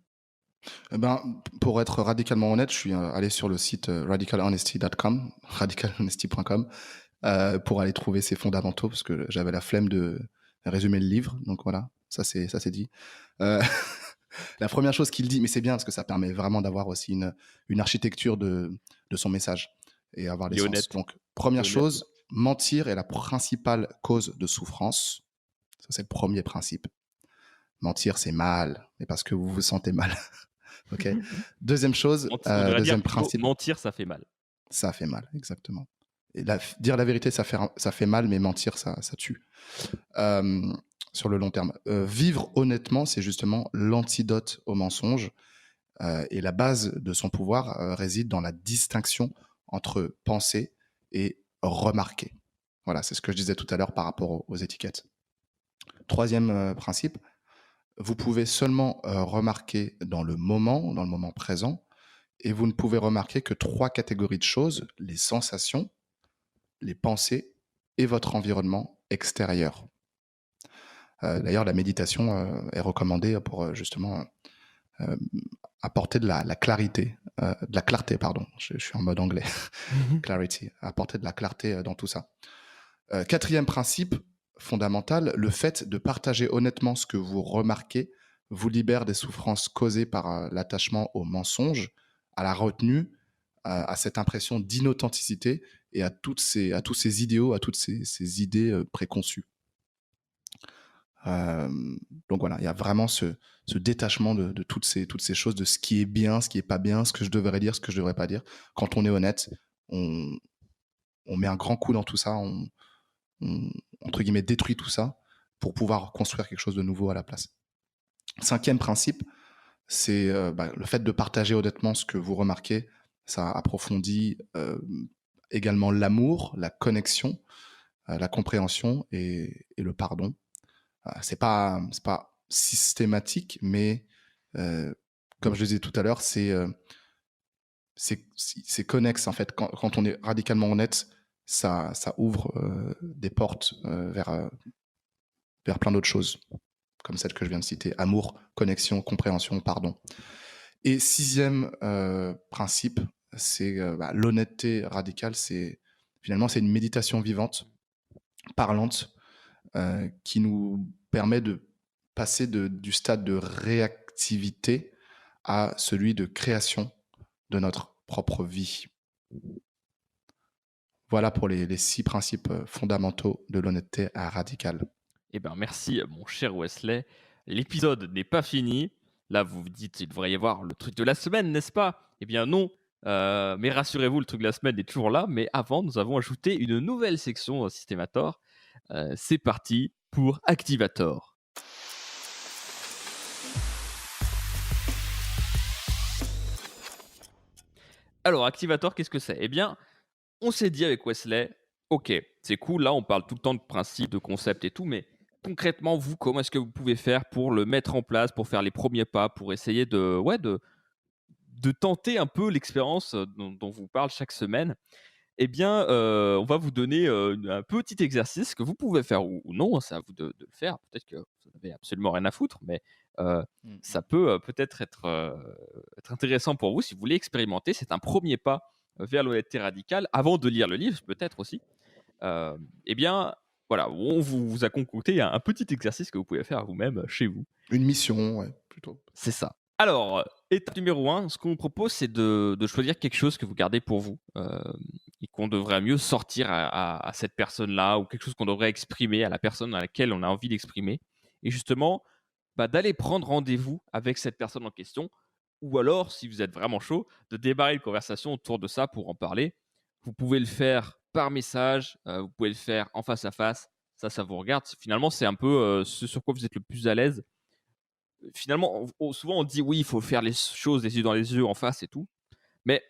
S2: Eh ben, pour être radicalement honnête, je suis, allé sur le site, radicalhonesty.com, radicalhonesty.com, pour aller trouver ces fondamentaux parce que j'avais la flemme de résumer le livre, donc voilà, ça c'est dit. Heu, la première chose qu'il dit, mais c'est bien parce que ça permet vraiment d'avoir aussi une architecture de son message et avoir
S1: Il
S2: les
S1: est
S2: sens.
S1: honnête.
S2: Donc
S1: Il est
S2: première
S1: honnête.
S2: chose, mentir est la principale cause de souffrance. Ça, c'est le premier principe. Mentir, c'est mal, mais parce que vous vous sentez mal. OK. Deuxième chose,
S1: On devrait dire
S2: 2e
S1: plutôt
S2: principe,
S1: mentir, ça fait mal.
S2: ça fait mal, exactement. Et dire la vérité, ça fait mal, mais mentir, ça tue, hem, sur le long terme. Vivre honnêtement, c'est justement l'antidote au mensonge, et la base de son pouvoir, réside dans la distinction entre penser et remarquer. Voilà, c'est ce que je disais tout à l'heure par rapport aux étiquettes. Troisième principe, vous pouvez seulement, remarquer dans le moment présent, et vous ne pouvez remarquer que 3 catégories de choses: les sensations, les pensées et votre environnement extérieur. D'ailleurs, la méditation, est recommandée pour, justement, heu, apporter de la clarité, de la clarté, pardon, je suis en mode anglais. Clarity, apporter de la clarté, dans tout ça. 4e principe fondamental, le fait de partager honnêtement ce que vous remarquez vous libère des souffrances causées par, l'attachement au mensonge, à la retenue, à cette impression d'inauthenticité et à tous ces idéaux, à toutes ces idées, préconçues. Hem, donc voilà, il y a vraiment ce détachement de toutes ces choses, de ce qui est bien, ce qui est pas bien, ce que je devrais dire, ce que je devrais pas dire. Quand on est honnête, on on met un grand coup dans tout ça, on entre guillemets «détruit» tout ça pour pouvoir construire quelque chose de nouveau à la place. 5e principe, c'est, bah, le fait de partager honnêtement ce que vous remarquez, ça approfondit, également l'amour, la connexion, la compréhension et le pardon. C'est pas systématique, mais comme je le disais tout à l'heure, c'est connexe en fait. Quand on est radicalement honnête, ça ouvre, des portes, vers plein d'autres choses, comme celle que je viens de citer: amour, connexion, compréhension, pardon. Et 6e principe, c'est l'honnêteté radicale, finalement, c'est une méditation vivante, parlante, qui nous permet de passer du stade de réactivité à celui de création de notre propre vie. Voilà pour les 6 principes fondamentaux de l'honnêteté radicale.
S1: Eh bien, merci, mon cher Wesley. L'épisode n'est pas fini. Là, vous vous dites, il devrait y avoir le truc de la semaine, n'est-ce pas? Eh bien, non. Mais rassurez-vous, le truc de la semaine est toujours là. Mais avant, nous avons ajouté une nouvelle section au Systémator. C'est parti pour Activator. Alors, Activator, qu'est-ce que c'est? Eh bien, on s'est dit avec Wesley, ok, c'est cool, là on parle tout le temps de principes, de concepts et tout, mais concrètement, vous, comment est-ce que vous pouvez faire pour le mettre en place, pour faire les premiers pas, pour essayer de tenter un peu l'expérience dont vous parle chaque semaine? Eh bien, on va vous donner un petit exercice que vous pouvez faire ou non, hein, c'est à vous de le faire. Peut-être que vous n'avez absolument rien à foutre, mais euh, ça peut peut-être être intéressant pour vous si vous voulez expérimenter. C'est un premier pas vers l'honnêteté radicale avant de lire le livre, peut-être aussi. Eh bien, voilà, on vous a concocté un petit exercice que vous pouvez faire vous-même chez vous.
S2: Une mission, ouais, plutôt.
S1: C'est ça. Alors, étape numéro 1, ce qu'on vous propose, c'est de choisir quelque chose que vous gardez pour vous et qu'on devrait mieux sortir à cette personne-là ou quelque chose qu'on devrait exprimer à la personne à laquelle on a envie d'exprimer. Et justement, d'aller prendre rendez-vous avec cette personne en question ou alors, si vous êtes vraiment chaud, de démarrer une conversation autour de ça pour en parler. Vous pouvez le faire par message, vous pouvez le faire en face à face. Ça vous regarde. Finalement, c'est un peu ce sur quoi vous êtes le plus à l'aise. Finalement, souvent on dit oui, il faut faire les choses les yeux dans les yeux, en face et tout. Mais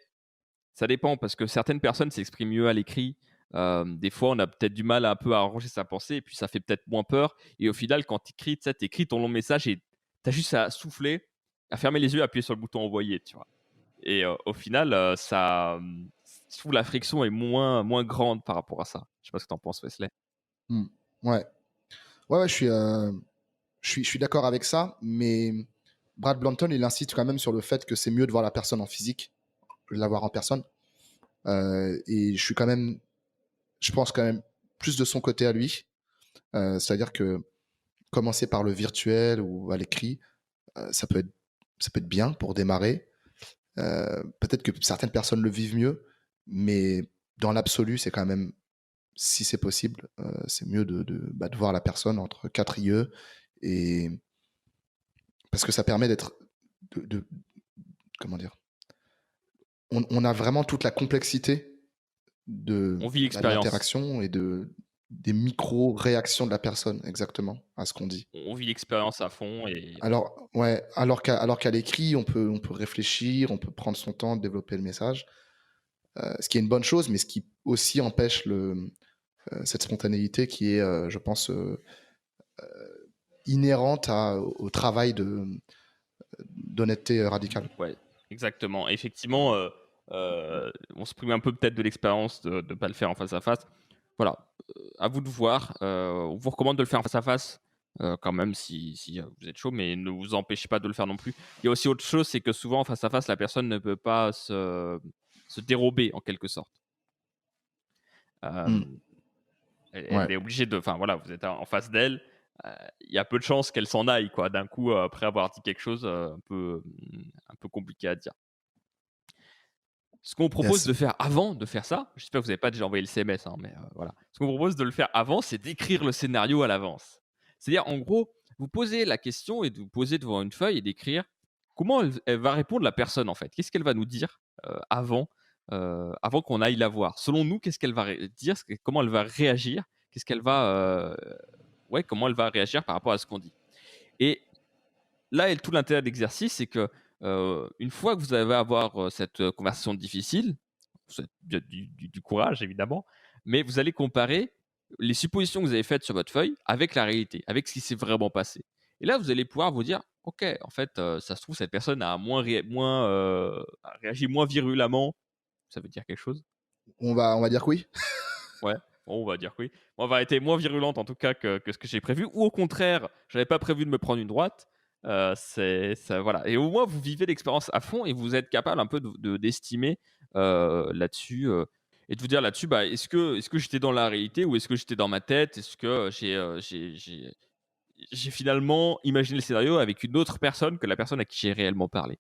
S1: ça dépend parce que certaines personnes s'expriment mieux à l'écrit. Des fois, on a peut-être du mal un peu à arranger sa pensée et puis ça fait peut-être moins peur. Et au final, quand tu écris, tu écris ton long message et tu as juste à souffler, à fermer les yeux, à appuyer sur le bouton envoyer, tu vois. Et au final, je trouve la friction est moins grande par rapport à ça. Je sais pas ce que tu en penses, Wesley.
S2: Ouais. Ouais, je suis d'accord avec ça, mais Brad Blanton, il insiste quand même sur le fait que c'est mieux de voir la personne en physique que de la voir en personne. Et je pense quand même plus de son côté à lui. C'est-à-dire que commencer par le virtuel ou à l'écrit, ça peut être bien pour démarrer. Peut-être que certaines personnes le vivent mieux, mais dans l'absolu, c'est quand même, si c'est possible, c'est mieux de voir la personne entre 4 yeux, et parce que ça permet comment dire, on a vraiment toute la complexité
S1: On vit l'expérience.
S2: l'interaction et des micro-réactions de la personne, exactement, à ce qu'on dit.
S1: On vit l'expérience à fond. Et
S2: Alors qu'à l'écrit, on peut réfléchir, on peut prendre son temps de développer le message, ce qui est une bonne chose, mais ce qui aussi empêche cette spontanéité qui est, je pense, inhérente au travail d'honnêteté radicale.
S1: Ouais, exactement. Effectivement, on se prive un peu peut-être de l'expérience de ne pas le faire en face à face. Voilà, à vous de voir. On vous recommande de le faire en face à face quand même si vous êtes chaud, mais ne vous empêchez pas de le faire non plus. Il y a aussi autre chose, c'est que souvent en face à face, la personne ne peut pas se dérober en quelque sorte. Elle est obligée de. Enfin voilà, vous êtes en face d'elle. Il y a peu de chances qu'elle s'en aille, quoi. D'un coup, après avoir dit quelque chose un peu compliqué à dire. Ce qu'on propose de faire avant de faire ça, j'espère que vous n'avez pas déjà envoyé le CMS, hein, mais voilà. Ce qu'on propose de le faire avant, c'est d'écrire le scénario à l'avance. C'est-à-dire, en gros, vous posez la question et de vous poser devant une feuille et d'écrire comment elle va répondre la personne, en fait. Qu'est-ce qu'elle va nous dire avant qu'on aille la voir. Selon nous, qu'est-ce qu'elle va dire, comment elle va réagir, qu'est-ce qu'elle va, comment elle va réagir par rapport à ce qu'on dit. Et là, tout l'intérêt de l'exercice, c'est que une fois que vous allez avoir cette conversation difficile, du courage évidemment, mais vous allez comparer les suppositions que vous avez faites sur votre feuille avec la réalité, avec ce qui s'est vraiment passé. Et là, vous allez pouvoir vous dire, ok, en fait, ça se trouve, cette personne a a réagi moins virulemment. Ça veut dire quelque chose?
S2: On va dire que oui.
S1: Ouais, bon, on va dire que oui. On va être moins virulente en tout cas que ce que j'ai prévu. Ou au contraire, j'avais pas prévu de me prendre une droite. C'est ça, voilà, et au moins vous vivez l'expérience à fond et vous êtes capable un peu d'estimer là-dessus, et de vous dire là-dessus, bah, est-ce que j'étais dans la réalité ou est-ce que j'étais dans ma tête? Est-ce que j'ai finalement imaginé le scénario avec une autre personne que la personne à qui j'ai réellement parlé?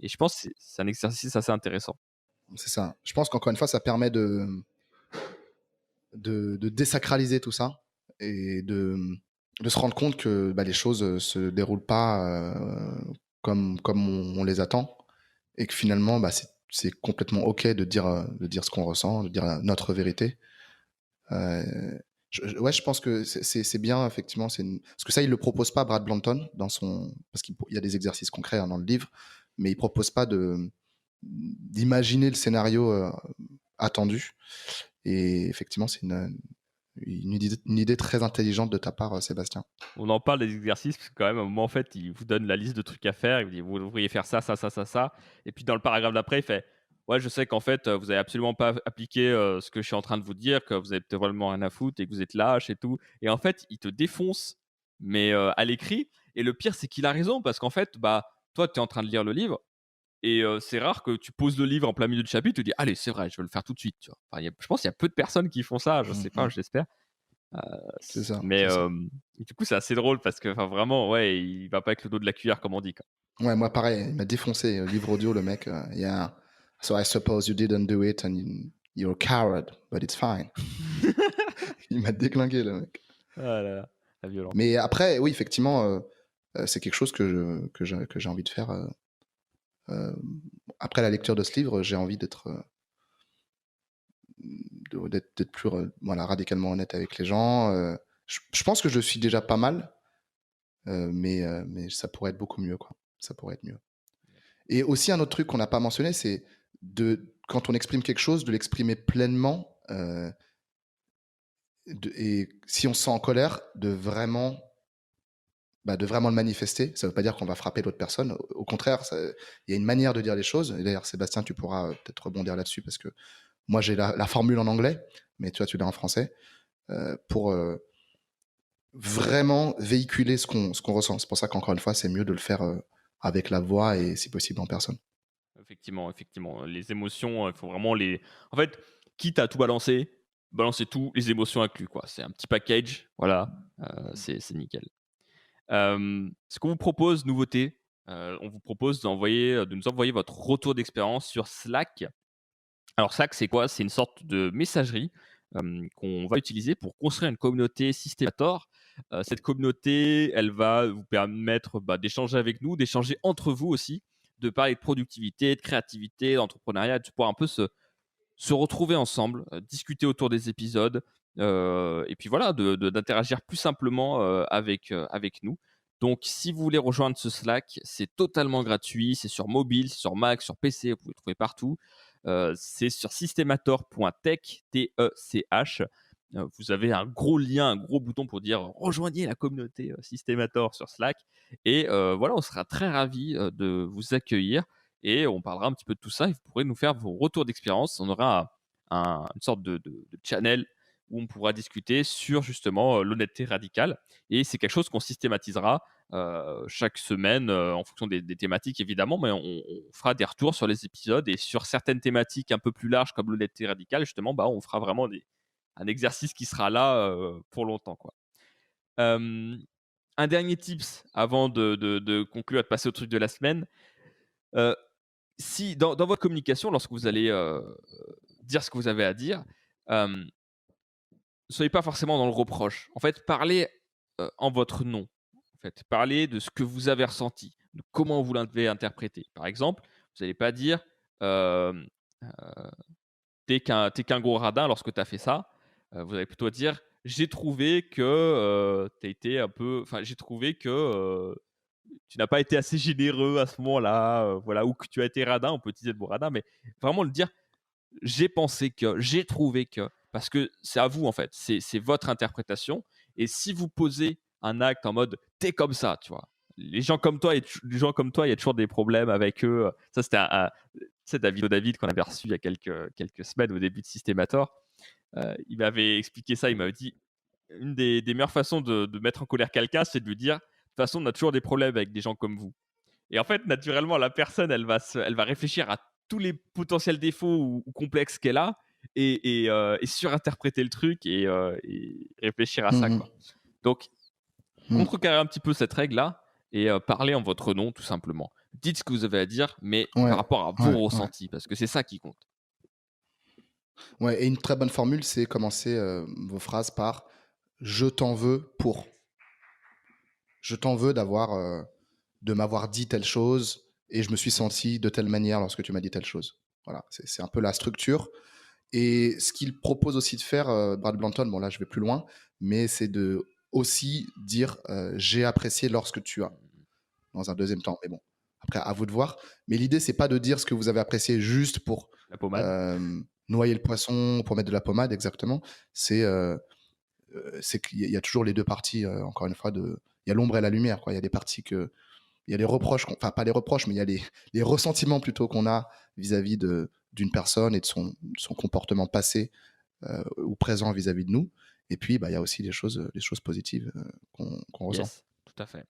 S1: Et je pense que c'est un exercice assez intéressant.
S2: C'est ça. Je pense qu'encore une fois, ça permet de désacraliser tout ça et de se rendre compte que bah, les choses se déroulent pas comme on les attend et que finalement, bah, c'est complètement OK de dire ce qu'on ressent, de dire notre vérité. Euh, ouais, je pense que c'est bien, effectivement. Parce que ça, il le propose pas, Brad Blanton, parce qu'il y a des exercices concrets hein, dans le livre, mais il propose pas d'imaginer le scénario attendu. Et effectivement, c'est une idée très intelligente de ta part, Sébastien.
S1: On en parle des exercices parce que quand même, à un moment, en fait, il vous donne la liste de trucs à faire. Il vous dit: «Vous devriez faire ça, ça, ça, ça, ça», et puis dans le paragraphe d'après, il fait: «Ouais, je sais qu'en fait, vous avez absolument pas appliqué, ce que je suis en train de vous dire, que vous avez vraiment rien à foutre et que vous êtes lâche et tout», et en fait, il te défonce, mais à l'écrit, et le pire, c'est qu'il a raison parce qu'en fait, bah, toi, tu es en train de lire le livre et c'est rare que tu poses le livre en plein milieu du chapitre, tu te dis: «Allez, c'est vrai, je vais le faire tout de suite», tu vois? Enfin, je pense qu'il y a peu de personnes qui font ça, je sais pas,
S2: Mhm.
S1: j'espère.
S2: C'est ça,
S1: Mais
S2: c'est ça.
S1: du coup, c'est assez drôle parce que, enfin, vraiment, ouais, il va pas avec le dos de la cuillère, comme on dit, quoi.
S2: Ouais, moi, pareil, il m'a défoncé, livre audio, le mec. Yeah. So I suppose you didn't do it and you're a coward, but it's fine. Il m'a déglingué, le mec.
S1: Ah là là, la violence.
S2: Mais après, oui, effectivement, c'est quelque chose que j'ai envie de faire. Euh, après la lecture de ce livre, j'ai envie d'être plus voilà, radicalement honnête avec les gens. Je pense que je suis déjà pas mal, mais ça pourrait être beaucoup mieux, quoi. Ça pourrait être mieux. Et aussi, un autre truc qu'on n'a pas mentionné, c'est quand on exprime quelque chose, de l'exprimer pleinement. Et si on se sent en colère, de vraiment le manifester. Ça ne veut pas dire qu'on va frapper l'autre personne. Au contraire, il y a une manière de dire les choses. Et d'ailleurs, Sébastien, tu pourras peut-être rebondir là-dessus parce que moi, j'ai la formule en anglais, mais toi, tu l'as en français, pour vraiment véhiculer ce qu'on ressent. C'est pour ça qu'encore une fois, c'est mieux de le faire avec la voix et si possible en personne.
S1: Effectivement, effectivement. Les émotions, il faut vraiment les. En fait, quitte à tout balancer, balancer tout, les émotions inclus, quoi. C'est un petit package, voilà, c'est nickel. Ce qu'on vous propose, nouveauté, on vous propose de nous envoyer votre retour d'expérience sur Slack. Alors Slack, c'est quoi? C'est une sorte de messagerie, qu'on va utiliser pour construire une communauté Systemator. Cette communauté, elle va vous permettre, bah, d'échanger avec nous, d'échanger entre vous aussi, de parler de productivité, de créativité, d'entrepreneuriat, de pouvoir un peu se retrouver ensemble, discuter autour des épisodes, et puis voilà, d'interagir plus simplement, avec nous. Donc si vous voulez rejoindre ce Slack, c'est totalement gratuit, c'est sur mobile, c'est sur Mac, sur PC, vous pouvez le trouver partout. C'est sur systemator.tech, T-E-C-H. Vous avez un gros lien, un gros bouton pour dire rejoignez la communauté Systemator sur Slack. Et voilà, on sera très ravis de vous accueillir et on parlera un petit peu de tout ça et vous pourrez nous faire vos retours d'expérience. On aura une sorte de channel où on pourra discuter sur justement l'honnêteté radicale, et c'est quelque chose qu'on systématisera chaque semaine en fonction des thématiques évidemment, mais on fera des retours sur les épisodes et sur certaines thématiques un peu plus larges comme l'honnêteté radicale justement, bah, on fera vraiment un exercice qui sera là pour longtemps, quoi. Euh, un dernier tips avant de conclure et de passer au truc de la semaine. Euh, Si dans votre communication, lorsque vous allez dire ce que vous avez à dire, ne soyez pas forcément dans le reproche. En fait, parlez en votre nom. En fait, parlez de ce que vous avez ressenti, de comment vous l'avez interprété. Par exemple, vous n'allez pas dire euh, euh, t'es qu'un gros radin lorsque tu as fait ça. Vous allez plutôt dire j'ai trouvé que tu été un peu. Enfin, j'ai trouvé que tu n'as pas été assez généreux à ce moment-là, voilà, ou que tu as été radin, on peut utiliser le mot radin, mais vraiment le dire, j'ai pensé que, j'ai trouvé que, parce que c'est à vous en fait, c'est votre interprétation, et si vous posez un acte en mode t'es comme ça, tu vois, les gens comme toi, les gens comme toi, il y a toujours des problèmes avec eux. Ça, c'était c'est David qu'on avait reçu il y a quelques semaines au début de Systemator. Il m'avait expliqué ça, il m'avait dit une des meilleures façons de mettre en colère quelqu'un, c'est de lui dire façon, on a toujours des problèmes avec des gens comme vous. Et en fait, naturellement, la personne, elle va réfléchir à tous les potentiels défauts ou complexes qu'elle a et surinterpréter le truc et réfléchir à ça, quoi.
S2: Mhm.
S1: Donc,
S2: Mhm.
S1: contrecarrer un petit peu cette règle-là et parler en votre nom, tout simplement. Dites ce que vous avez à dire, mais par
S2: Ouais,
S1: rapport à
S2: ouais,
S1: vos
S2: ouais.
S1: ressentis, parce que c'est ça qui compte.
S2: Ouais, et une très bonne formule, c'est commencer vos phrases par je t'en veux pour. Je t'en veux de m'avoir dit telle chose et je me suis senti de telle manière lorsque tu m'as dit telle chose. Voilà, c'est un peu la structure. Et ce qu'il propose aussi de faire, Brad Blanton, bon là je vais plus loin, mais c'est de aussi dire j'ai apprécié lorsque tu as, dans un deuxième temps. Mais bon, après à vous de voir. Mais l'idée c'est pas de dire ce que vous avez apprécié juste pour
S1: La pommade.
S2: euh, noyer le poisson, pour mettre de la pommade exactement. C'est qu'il y a toujours les deux parties, encore une fois, il y a l'ombre et la lumière. Quoi. Il y a des parties il y a les reproches, enfin pas les reproches, mais il y a les ressentiments plutôt qu'on a vis-à-vis d'une personne et de son comportement passé ou présent vis-à-vis de nous. Et puis, bah, il y a aussi les choses positives qu'on ressent.
S1: Yes, tout à fait.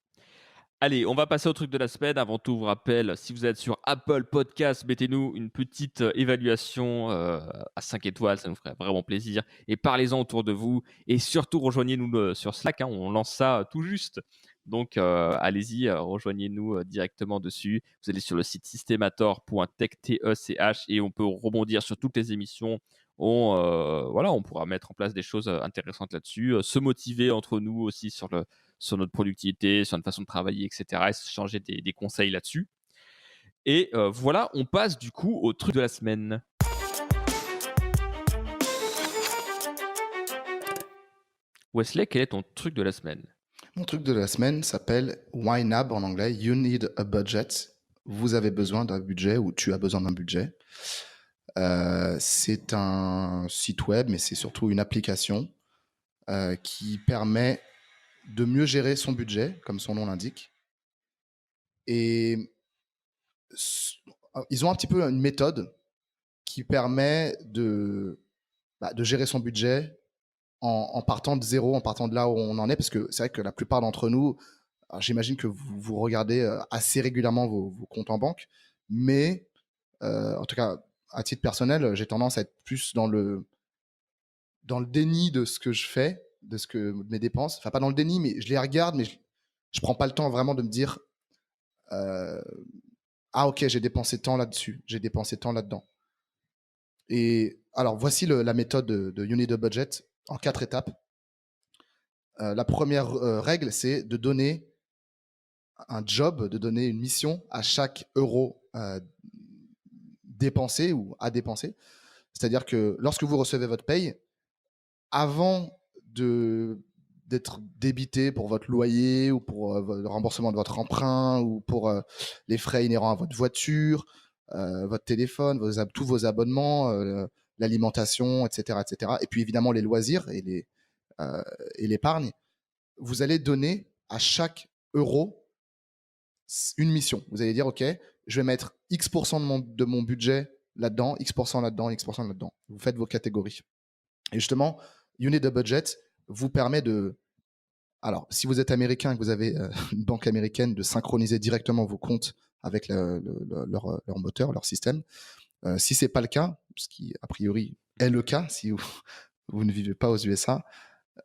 S1: Allez, on va passer au truc de la semaine. Avant tout, je vous rappelle, si vous êtes sur Apple Podcast, mettez-nous une petite évaluation à 5 étoiles, ça nous ferait vraiment plaisir. Et parlez-en autour de vous. Et surtout, rejoignez-nous sur Slack, hein, on lance ça tout juste. Donc, allez-y, rejoignez-nous directement dessus. Vous allez sur le site systemator.tech, et on peut rebondir sur toutes les émissions. Voilà, on pourra mettre en place des choses intéressantes là-dessus, se motiver entre nous aussi sur notre productivité, sur notre façon de travailler, etc. Et s'échanger des conseils là-dessus. Et voilà, on passe du coup au truc de la semaine. Wesley, quel est ton truc de la semaine?
S2: Mon truc de la semaine s'appelle YNAB en anglais, You Need a Budget. Vous avez besoin d'un budget ou tu as besoin d'un budget. C'est un site web, mais c'est surtout une application qui permet de mieux gérer son budget, comme son nom l'indique. Et ils ont un petit peu une méthode qui permet de gérer son budget en partant de zéro, en partant de là où on en est, parce que c'est vrai que la plupart d'entre nous, alors j'imagine que vous regardez assez régulièrement vos comptes en banque, mais en tout cas, à titre personnel, j'ai tendance à être plus dans le déni de ce que je fais, de mes dépenses. Enfin, pas dans le déni, mais je les regarde, mais je prends pas le temps vraiment de me dire euh, ah ok, j'ai dépensé tant là-dessus, j'ai dépensé tant là-dedans. Et alors voici la méthode de You Need a Budget en 4 étapes. La première règle, c'est de donner un job, de donner une mission à chaque euro dépensé ou à dépenser. C'est-à-dire que lorsque vous recevez votre paye, avant d'être débité pour votre loyer ou pour le remboursement de votre emprunt ou pour les frais inhérents à votre voiture, votre téléphone, tous vos abonnements, l'alimentation, etc., etc. Et puis évidemment les loisirs et l'épargne, vous allez donner à chaque euro une mission. Vous allez dire, OK, je vais mettre X% de mon budget là-dedans, X% là-dedans, X% là-dedans. Vous faites vos catégories. Et justement, You Need a Budget vous permet alors, si vous êtes américain et que vous avez une banque américaine, de synchroniser directement vos comptes avec leur moteur, leur système. Si ce n'est pas le cas, ce qui a priori est le cas si vous ne vivez pas aux USA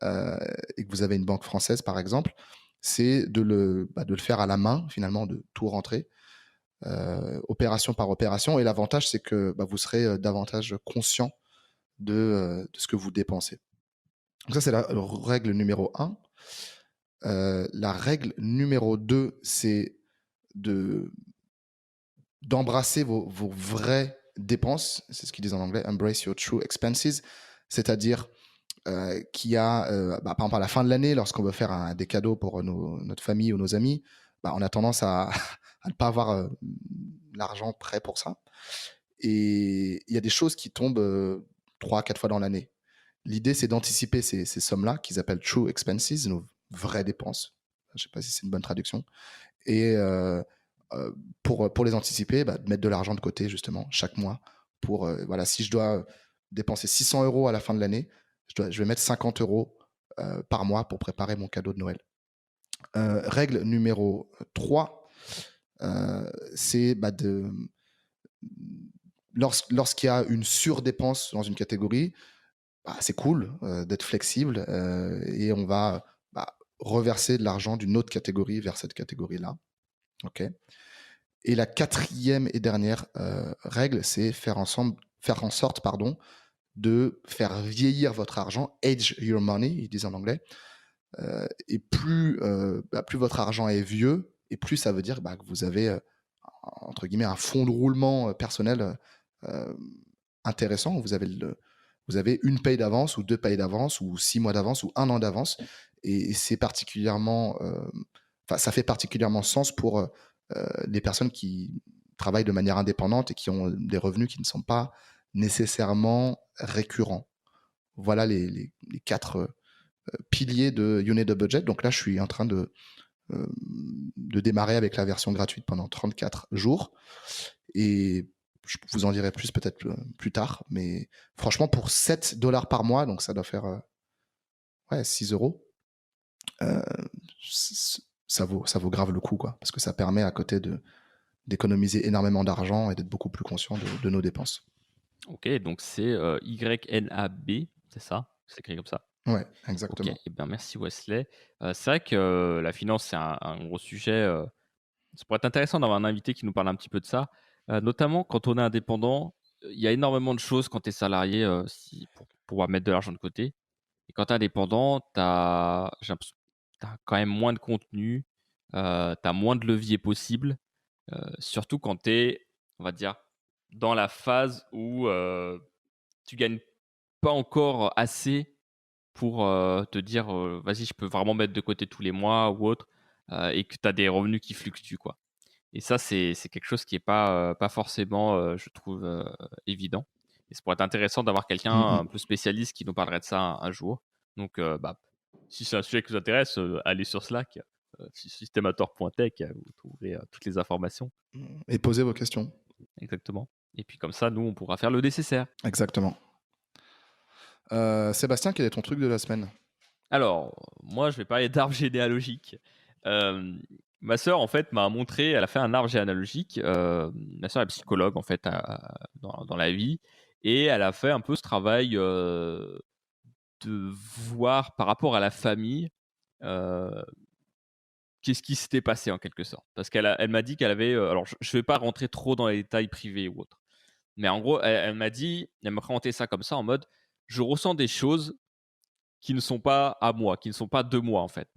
S2: et que vous avez une banque française, par exemple, c'est de le faire à la main, finalement, de tout rentrer, opération par opération. Et l'avantage, c'est que vous serez davantage conscient de ce que vous dépensez. Donc ça, c'est la règle numéro 1. La règle numéro 2, c'est d'embrasser vos vraies dépenses. C'est ce qu'ils disent en anglais, embrace your true expenses. C'est-à-dire qu'il y a, par exemple, à la fin de l'année, lorsqu'on veut faire des cadeaux pour notre famille ou nos amis, on a tendance à ne pas avoir l'argent prêt pour ça. Et il y a des choses qui tombent 3-4 fois dans l'année. L'idée, c'est d'anticiper ces sommes-là, qu'ils appellent true expenses, nos vraies dépenses. Je ne sais pas si c'est une bonne traduction. Et pour les anticiper, de mettre de l'argent de côté, justement, chaque mois. Voilà, si je dois dépenser 600 € à la fin de l'année, je vais mettre 50 € par mois pour préparer mon cadeau de Noël. Règle numéro 3, c'est lorsqu'il y a une surdépense dans une catégorie, c'est cool d'être flexible et on va reverser de l'argent d'une autre catégorie vers cette catégorie-là. OK. Et la quatrième et dernière règle, c'est faire en sorte de faire vieillir votre argent, age your money, ils disent en anglais. Et plus votre argent est vieux, et plus ça veut dire que vous avez, entre guillemets, un fonds de roulement personnel intéressant. Vous avez une paye d'avance, ou 2 payes d'avance, ou 6 mois d'avance, ou 1 an d'avance. Et c'est particulièrement, ça fait particulièrement sens pour les personnes qui travaillent de manière indépendante et qui ont des revenus qui ne sont pas nécessairement récurrents. Voilà les 4 piliers de You Need a Budget. Donc là, je suis en train de démarrer avec la version gratuite pendant 34 jours. Et je vous en dirai plus peut-être plus tard. Mais franchement, pour $7 par mois, donc ça doit faire 6 euros, ça vaut grave le coup, quoi. Parce que ça permet, à côté d'économiser énormément d'argent et d'être beaucoup plus conscient de nos dépenses.
S1: Ok, donc c'est YNAB, c'est ça? C'est écrit comme ça?
S2: Ouais, exactement.
S1: Ok, eh bien, merci Wesley. C'est vrai que la finance, c'est un gros sujet. Ça pourrait être intéressant d'avoir un invité qui nous parle un petit peu de ça. Notamment quand on est indépendant, il y a énormément de choses quand tu es salarié pour pouvoir mettre de l'argent de côté. Et quand tu es indépendant, tu as quand même moins de contenu, tu as moins de levier possible, surtout quand tu es, on va dire, dans la phase où tu gagnes pas encore assez pour te dire vas-y, je peux vraiment mettre de côté tous les mois ou autre, et que tu as des revenus qui fluctuent, quoi. Et ça, c'est quelque chose qui est pas forcément, je trouve, évident. Et ça pourrait être intéressant d'avoir quelqu'un un peu spécialiste qui nous parlerait de ça un jour. Donc, si c'est un sujet qui vous intéresse, allez sur Slack, systemator.tech, vous trouverez toutes les informations.
S2: Et posez vos questions.
S1: Exactement. Et puis comme ça, nous, on pourra faire le nécessaire.
S2: Exactement. Sébastien, quel est ton truc de la semaine?
S1: Alors, moi, je vais parler d'arbre généalogique. Ma sœur, en fait, m'a montré, elle a fait un arbre généalogique. Ma sœur est psychologue, en fait, dans la vie. Et elle a fait un peu ce travail de voir par rapport à la famille qu'est-ce qui s'était passé, en quelque sorte. Parce elle m'a dit qu'elle avait... alors, je ne vais pas rentrer trop dans les détails privés ou autres. Mais en gros, elle m'a présenté ça comme ça, en mode, je ressens des choses qui ne sont pas à moi, qui ne sont pas de moi, en fait.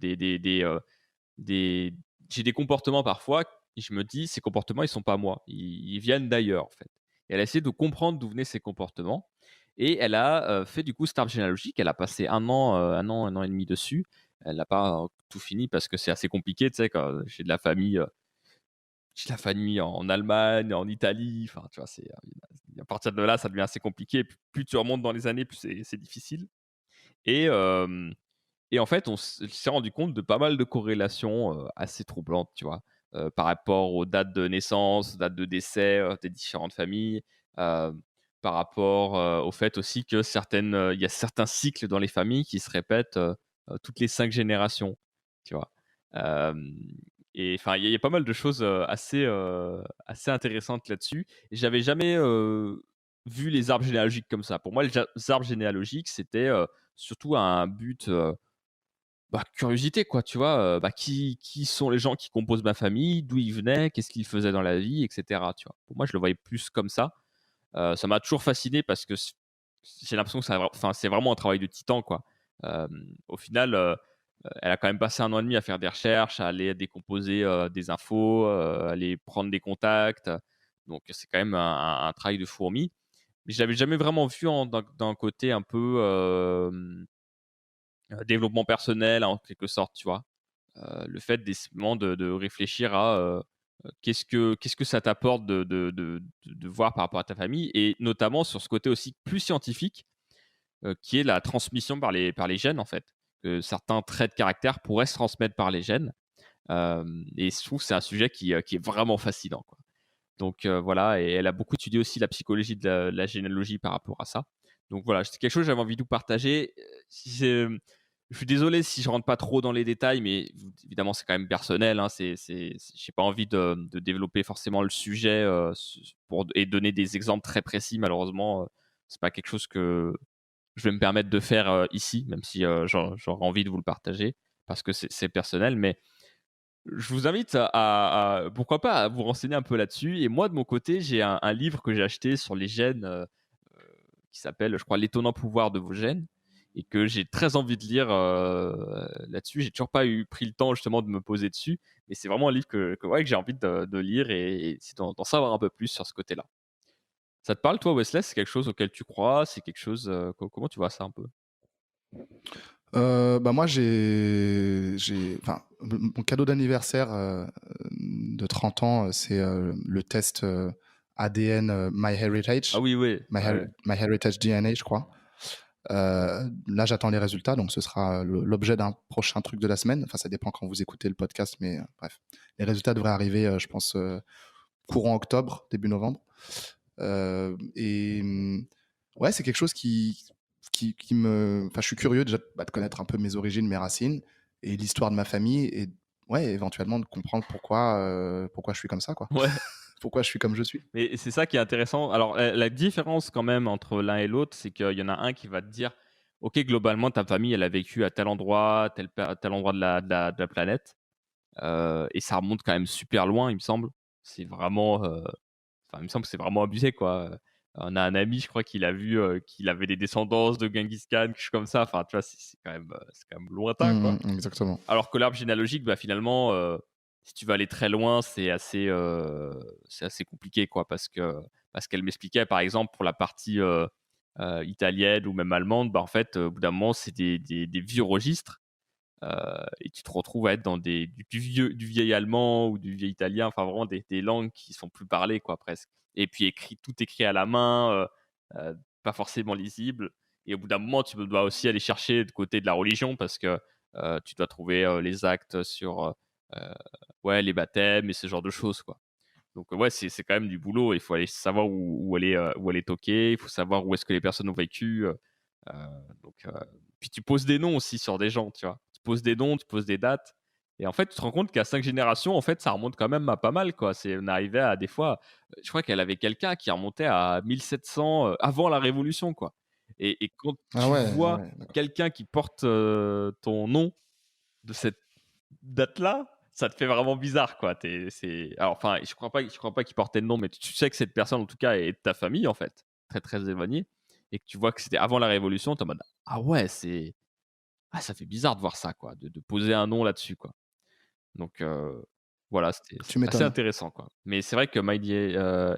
S1: J'ai des comportements parfois, et je me dis, ces comportements, ils sont pas moi. Ils viennent d'ailleurs, en fait. Et elle a essayé de comprendre d'où venaient ces comportements. Et elle a fait du coup cet arbre généalogique. Elle a passé un an et demi dessus. Elle n'a pas tout fini parce que c'est assez compliqué, tu sais, quand j'ai de la famille. J'ai de la famille en Allemagne, en Italie. Enfin, tu vois, à partir de là, ça devient assez compliqué. Plus tu remontes dans les années, plus c'est difficile. Et en fait, on s'est rendu compte de pas mal de corrélations assez troublantes, tu vois, par rapport aux dates de naissance, dates de décès des différentes familles, par rapport au fait aussi que il y a certains cycles dans les familles qui se répètent toutes les 5 générations, tu vois. Et enfin, il y a pas mal de choses assez intéressantes là-dessus. Et j'avais jamais vu les arbres généalogiques comme ça. Pour moi, les arbres généalogiques, c'était surtout un but curiosité, quoi, tu vois, qui sont les gens qui composent ma famille, d'où ils venaient, qu'est-ce qu'ils faisaient dans la vie, etc., tu vois? Pour moi, je le voyais plus comme ça. Ça m'a toujours fasciné parce que j'ai l'impression que c'est vraiment un travail de titan, quoi. Au final, elle a quand même passé 1 an et demi à faire des recherches, à aller décomposer, des infos, aller prendre des contacts, donc c'est quand même un travail de fourmi. Mais je l'avais jamais vraiment vu d'un côté un peu, développement personnel en quelque sorte, tu vois? Le fait décidément de réfléchir à, qu'est-ce que ça t'apporte de voir par rapport à ta famille, et notamment sur ce côté aussi plus scientifique, qui est la transmission par les gènes, en fait. Que certains traits de caractère pourraient se transmettre par les gènes, et je trouve que c'est un sujet qui est vraiment fascinant, quoi. Donc voilà, et elle a beaucoup étudié aussi la psychologie de la généalogie par rapport à ça. Donc voilà, c'est quelque chose que j'avais envie de vous partager. Je suis désolé si je rentre pas trop dans les détails, mais évidemment, c'est quand même personnel, hein. J'ai pas envie de développer forcément le sujet et donner des exemples très précis. Malheureusement, c'est pas quelque chose que je vais me permettre de faire ici, même si j'aurais envie de vous le partager parce que c'est personnel. Mais je vous invite pourquoi pas, à vous renseigner un peu là-dessus. Et moi, de mon côté, j'ai un livre que j'ai acheté sur les gènes qui s'appelle, je crois, L'étonnant pouvoir de vos gènes et que j'ai très envie de lire là-dessus. J'ai toujours pas pris le temps justement de me poser dessus, mais c'est vraiment un livre que j'ai envie de lire et c'est d'en savoir un peu plus sur ce côté-là. Ça te parle, toi, Wesley? C'est quelque chose auquel tu crois? C'est quelque chose. Comment tu vois ça un peu?
S2: Bah moi, enfin, mon cadeau d'anniversaire de 30 ans, c'est le test ADN
S1: Ah
S2: MyHeritage,
S1: oui, oui. Ouais.
S2: MyHeritage DNA, je crois. Là, j'attends les résultats, donc ce sera l'objet d'un prochain truc de la semaine. Enfin, ça dépend quand vous écoutez le podcast, mais bref. Les résultats devraient arriver, je pense, courant octobre, début novembre. Ouais, c'est quelque chose qui me. Enfin, je suis curieux déjà de connaître un peu mes origines, mes racines et l'histoire de ma famille et ouais, éventuellement de comprendre pourquoi je suis comme ça, quoi.
S1: Ouais.
S2: Pourquoi je suis comme je suis.
S1: Mais c'est ça qui est intéressant. Alors, la différence quand même entre l'un et l'autre, c'est qu'il y en a un qui va te dire, OK, globalement, ta famille, elle a vécu à tel endroit, tel endroit de la planète. Et ça remonte quand même super loin, il me semble. C'est vraiment, enfin, il me semble que c'est vraiment abusé, quoi. On a un ami, je crois qu'il a vu qu'il avait des descendances de Genghis Khan, quelque chose comme ça. Enfin, tu vois, c'est quand même lointain, quoi.
S2: Exactement.
S1: Alors que l'arbre généalogique, bah, finalement, si tu vas aller très loin, c'est assez compliqué, quoi, parce qu'elle m'expliquait, par exemple, pour la partie italienne ou même allemande, bah, en fait, au bout d'un moment, c'est des vieux registres et tu te retrouves à être dans du vieil allemand ou du vieil italien, enfin vraiment des langues qui sont plus parlées, quoi, presque. Et puis tout écrit à la main, pas forcément lisible. Et au bout d'un moment, tu dois aussi aller chercher du côté de la religion parce que tu dois trouver les actes sur ouais, les baptêmes et ce genre de choses, quoi. Donc ouais, c'est quand même du boulot. Il faut aller savoir où aller toquer, il faut savoir où est-ce que les personnes ont vécu. Donc, puis tu poses des noms aussi sur des gens, tu vois. Tu poses des noms, tu poses des dates. Et en fait, tu te rends compte qu'à 5 générations, en fait, ça remonte quand même à pas mal, quoi. On arrivait à des fois, je crois qu'elle avait quelqu'un qui remontait à 1700 avant la Révolution, quoi. Et quand
S2: Ah
S1: tu
S2: ouais, ah
S1: vois
S2: ouais, d'accord.
S1: quelqu'un qui porte ton nom de cette date-là, ça te fait vraiment bizarre, quoi. Alors, enfin, je crois pas qu'il portait le nom, mais tu sais que cette personne, en tout cas, est de ta famille, en fait, très très éloignée, et que tu vois que c'était avant la Révolution, t'es en mode ah ouais, ça fait bizarre de voir ça, quoi, de poser un nom là-dessus, quoi. Donc voilà, c'était
S2: Tu
S1: assez
S2: m'étonnes.
S1: intéressant, quoi. Mais c'est vrai que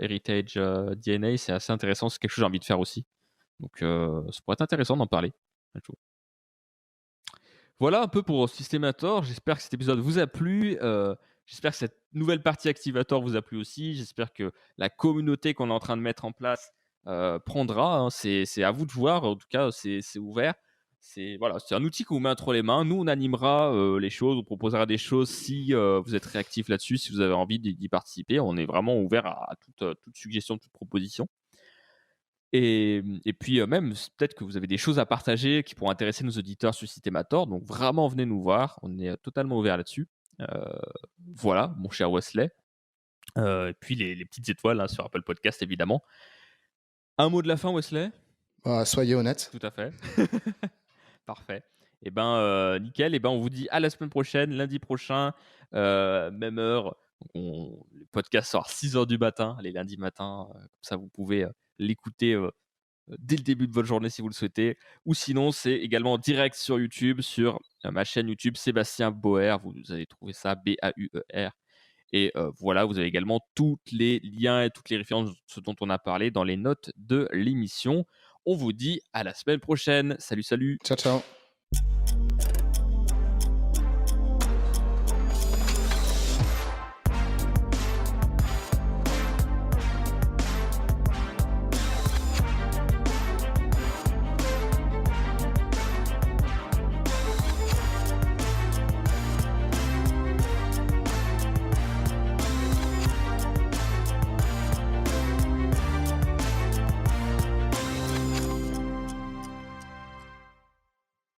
S1: Heritage DNA, c'est assez intéressant, c'est quelque chose que j'ai envie de faire aussi. Donc ça pourrait être intéressant d'en parler un jour. Voilà un peu pour Systemator. J'espère que cet épisode vous a plu. J'espère que cette nouvelle partie Activator vous a plu aussi. J'espère que la communauté qu'on est en train de mettre en place prendra, hein. C'est à vous de voir. En tout cas, c'est ouvert. Voilà, c'est un outil qu'on vous met entre les mains. Nous, on animera les choses, on proposera des choses si vous êtes réactif là-dessus, si vous avez envie d'y participer. On est vraiment ouvert à toute suggestion, toute proposition. Et puis, même peut-être que vous avez des choses à partager qui pourront intéresser nos auditeurs sur Systemator, donc vraiment venez nous voir, on est totalement ouvert là-dessus. Heu, voilà, mon cher Wesley. Et puis les petites étoiles, hein, sur Apple Podcast évidemment. Un mot de la fin, Wesley?
S2: Bah, soyez honnête.
S1: Tout à fait. Parfait. Et ben, nickel. Et ben, on vous dit à la semaine prochaine, lundi prochain, même heure. Le podcast sort à 6 h du matin, les lundis matins, comme ça vous pouvez l'écouter dès le début de votre journée si vous le souhaitez. Ou sinon, c'est également en direct sur YouTube, sur ma chaîne YouTube Sébastien Bauer. Vous allez trouver ça, Bauer. Et voilà, vous avez également tous les liens et toutes les références, ce dont on a parlé dans les notes de l'émission. On vous dit à la semaine prochaine. Salut, salut.
S2: Ciao, ciao.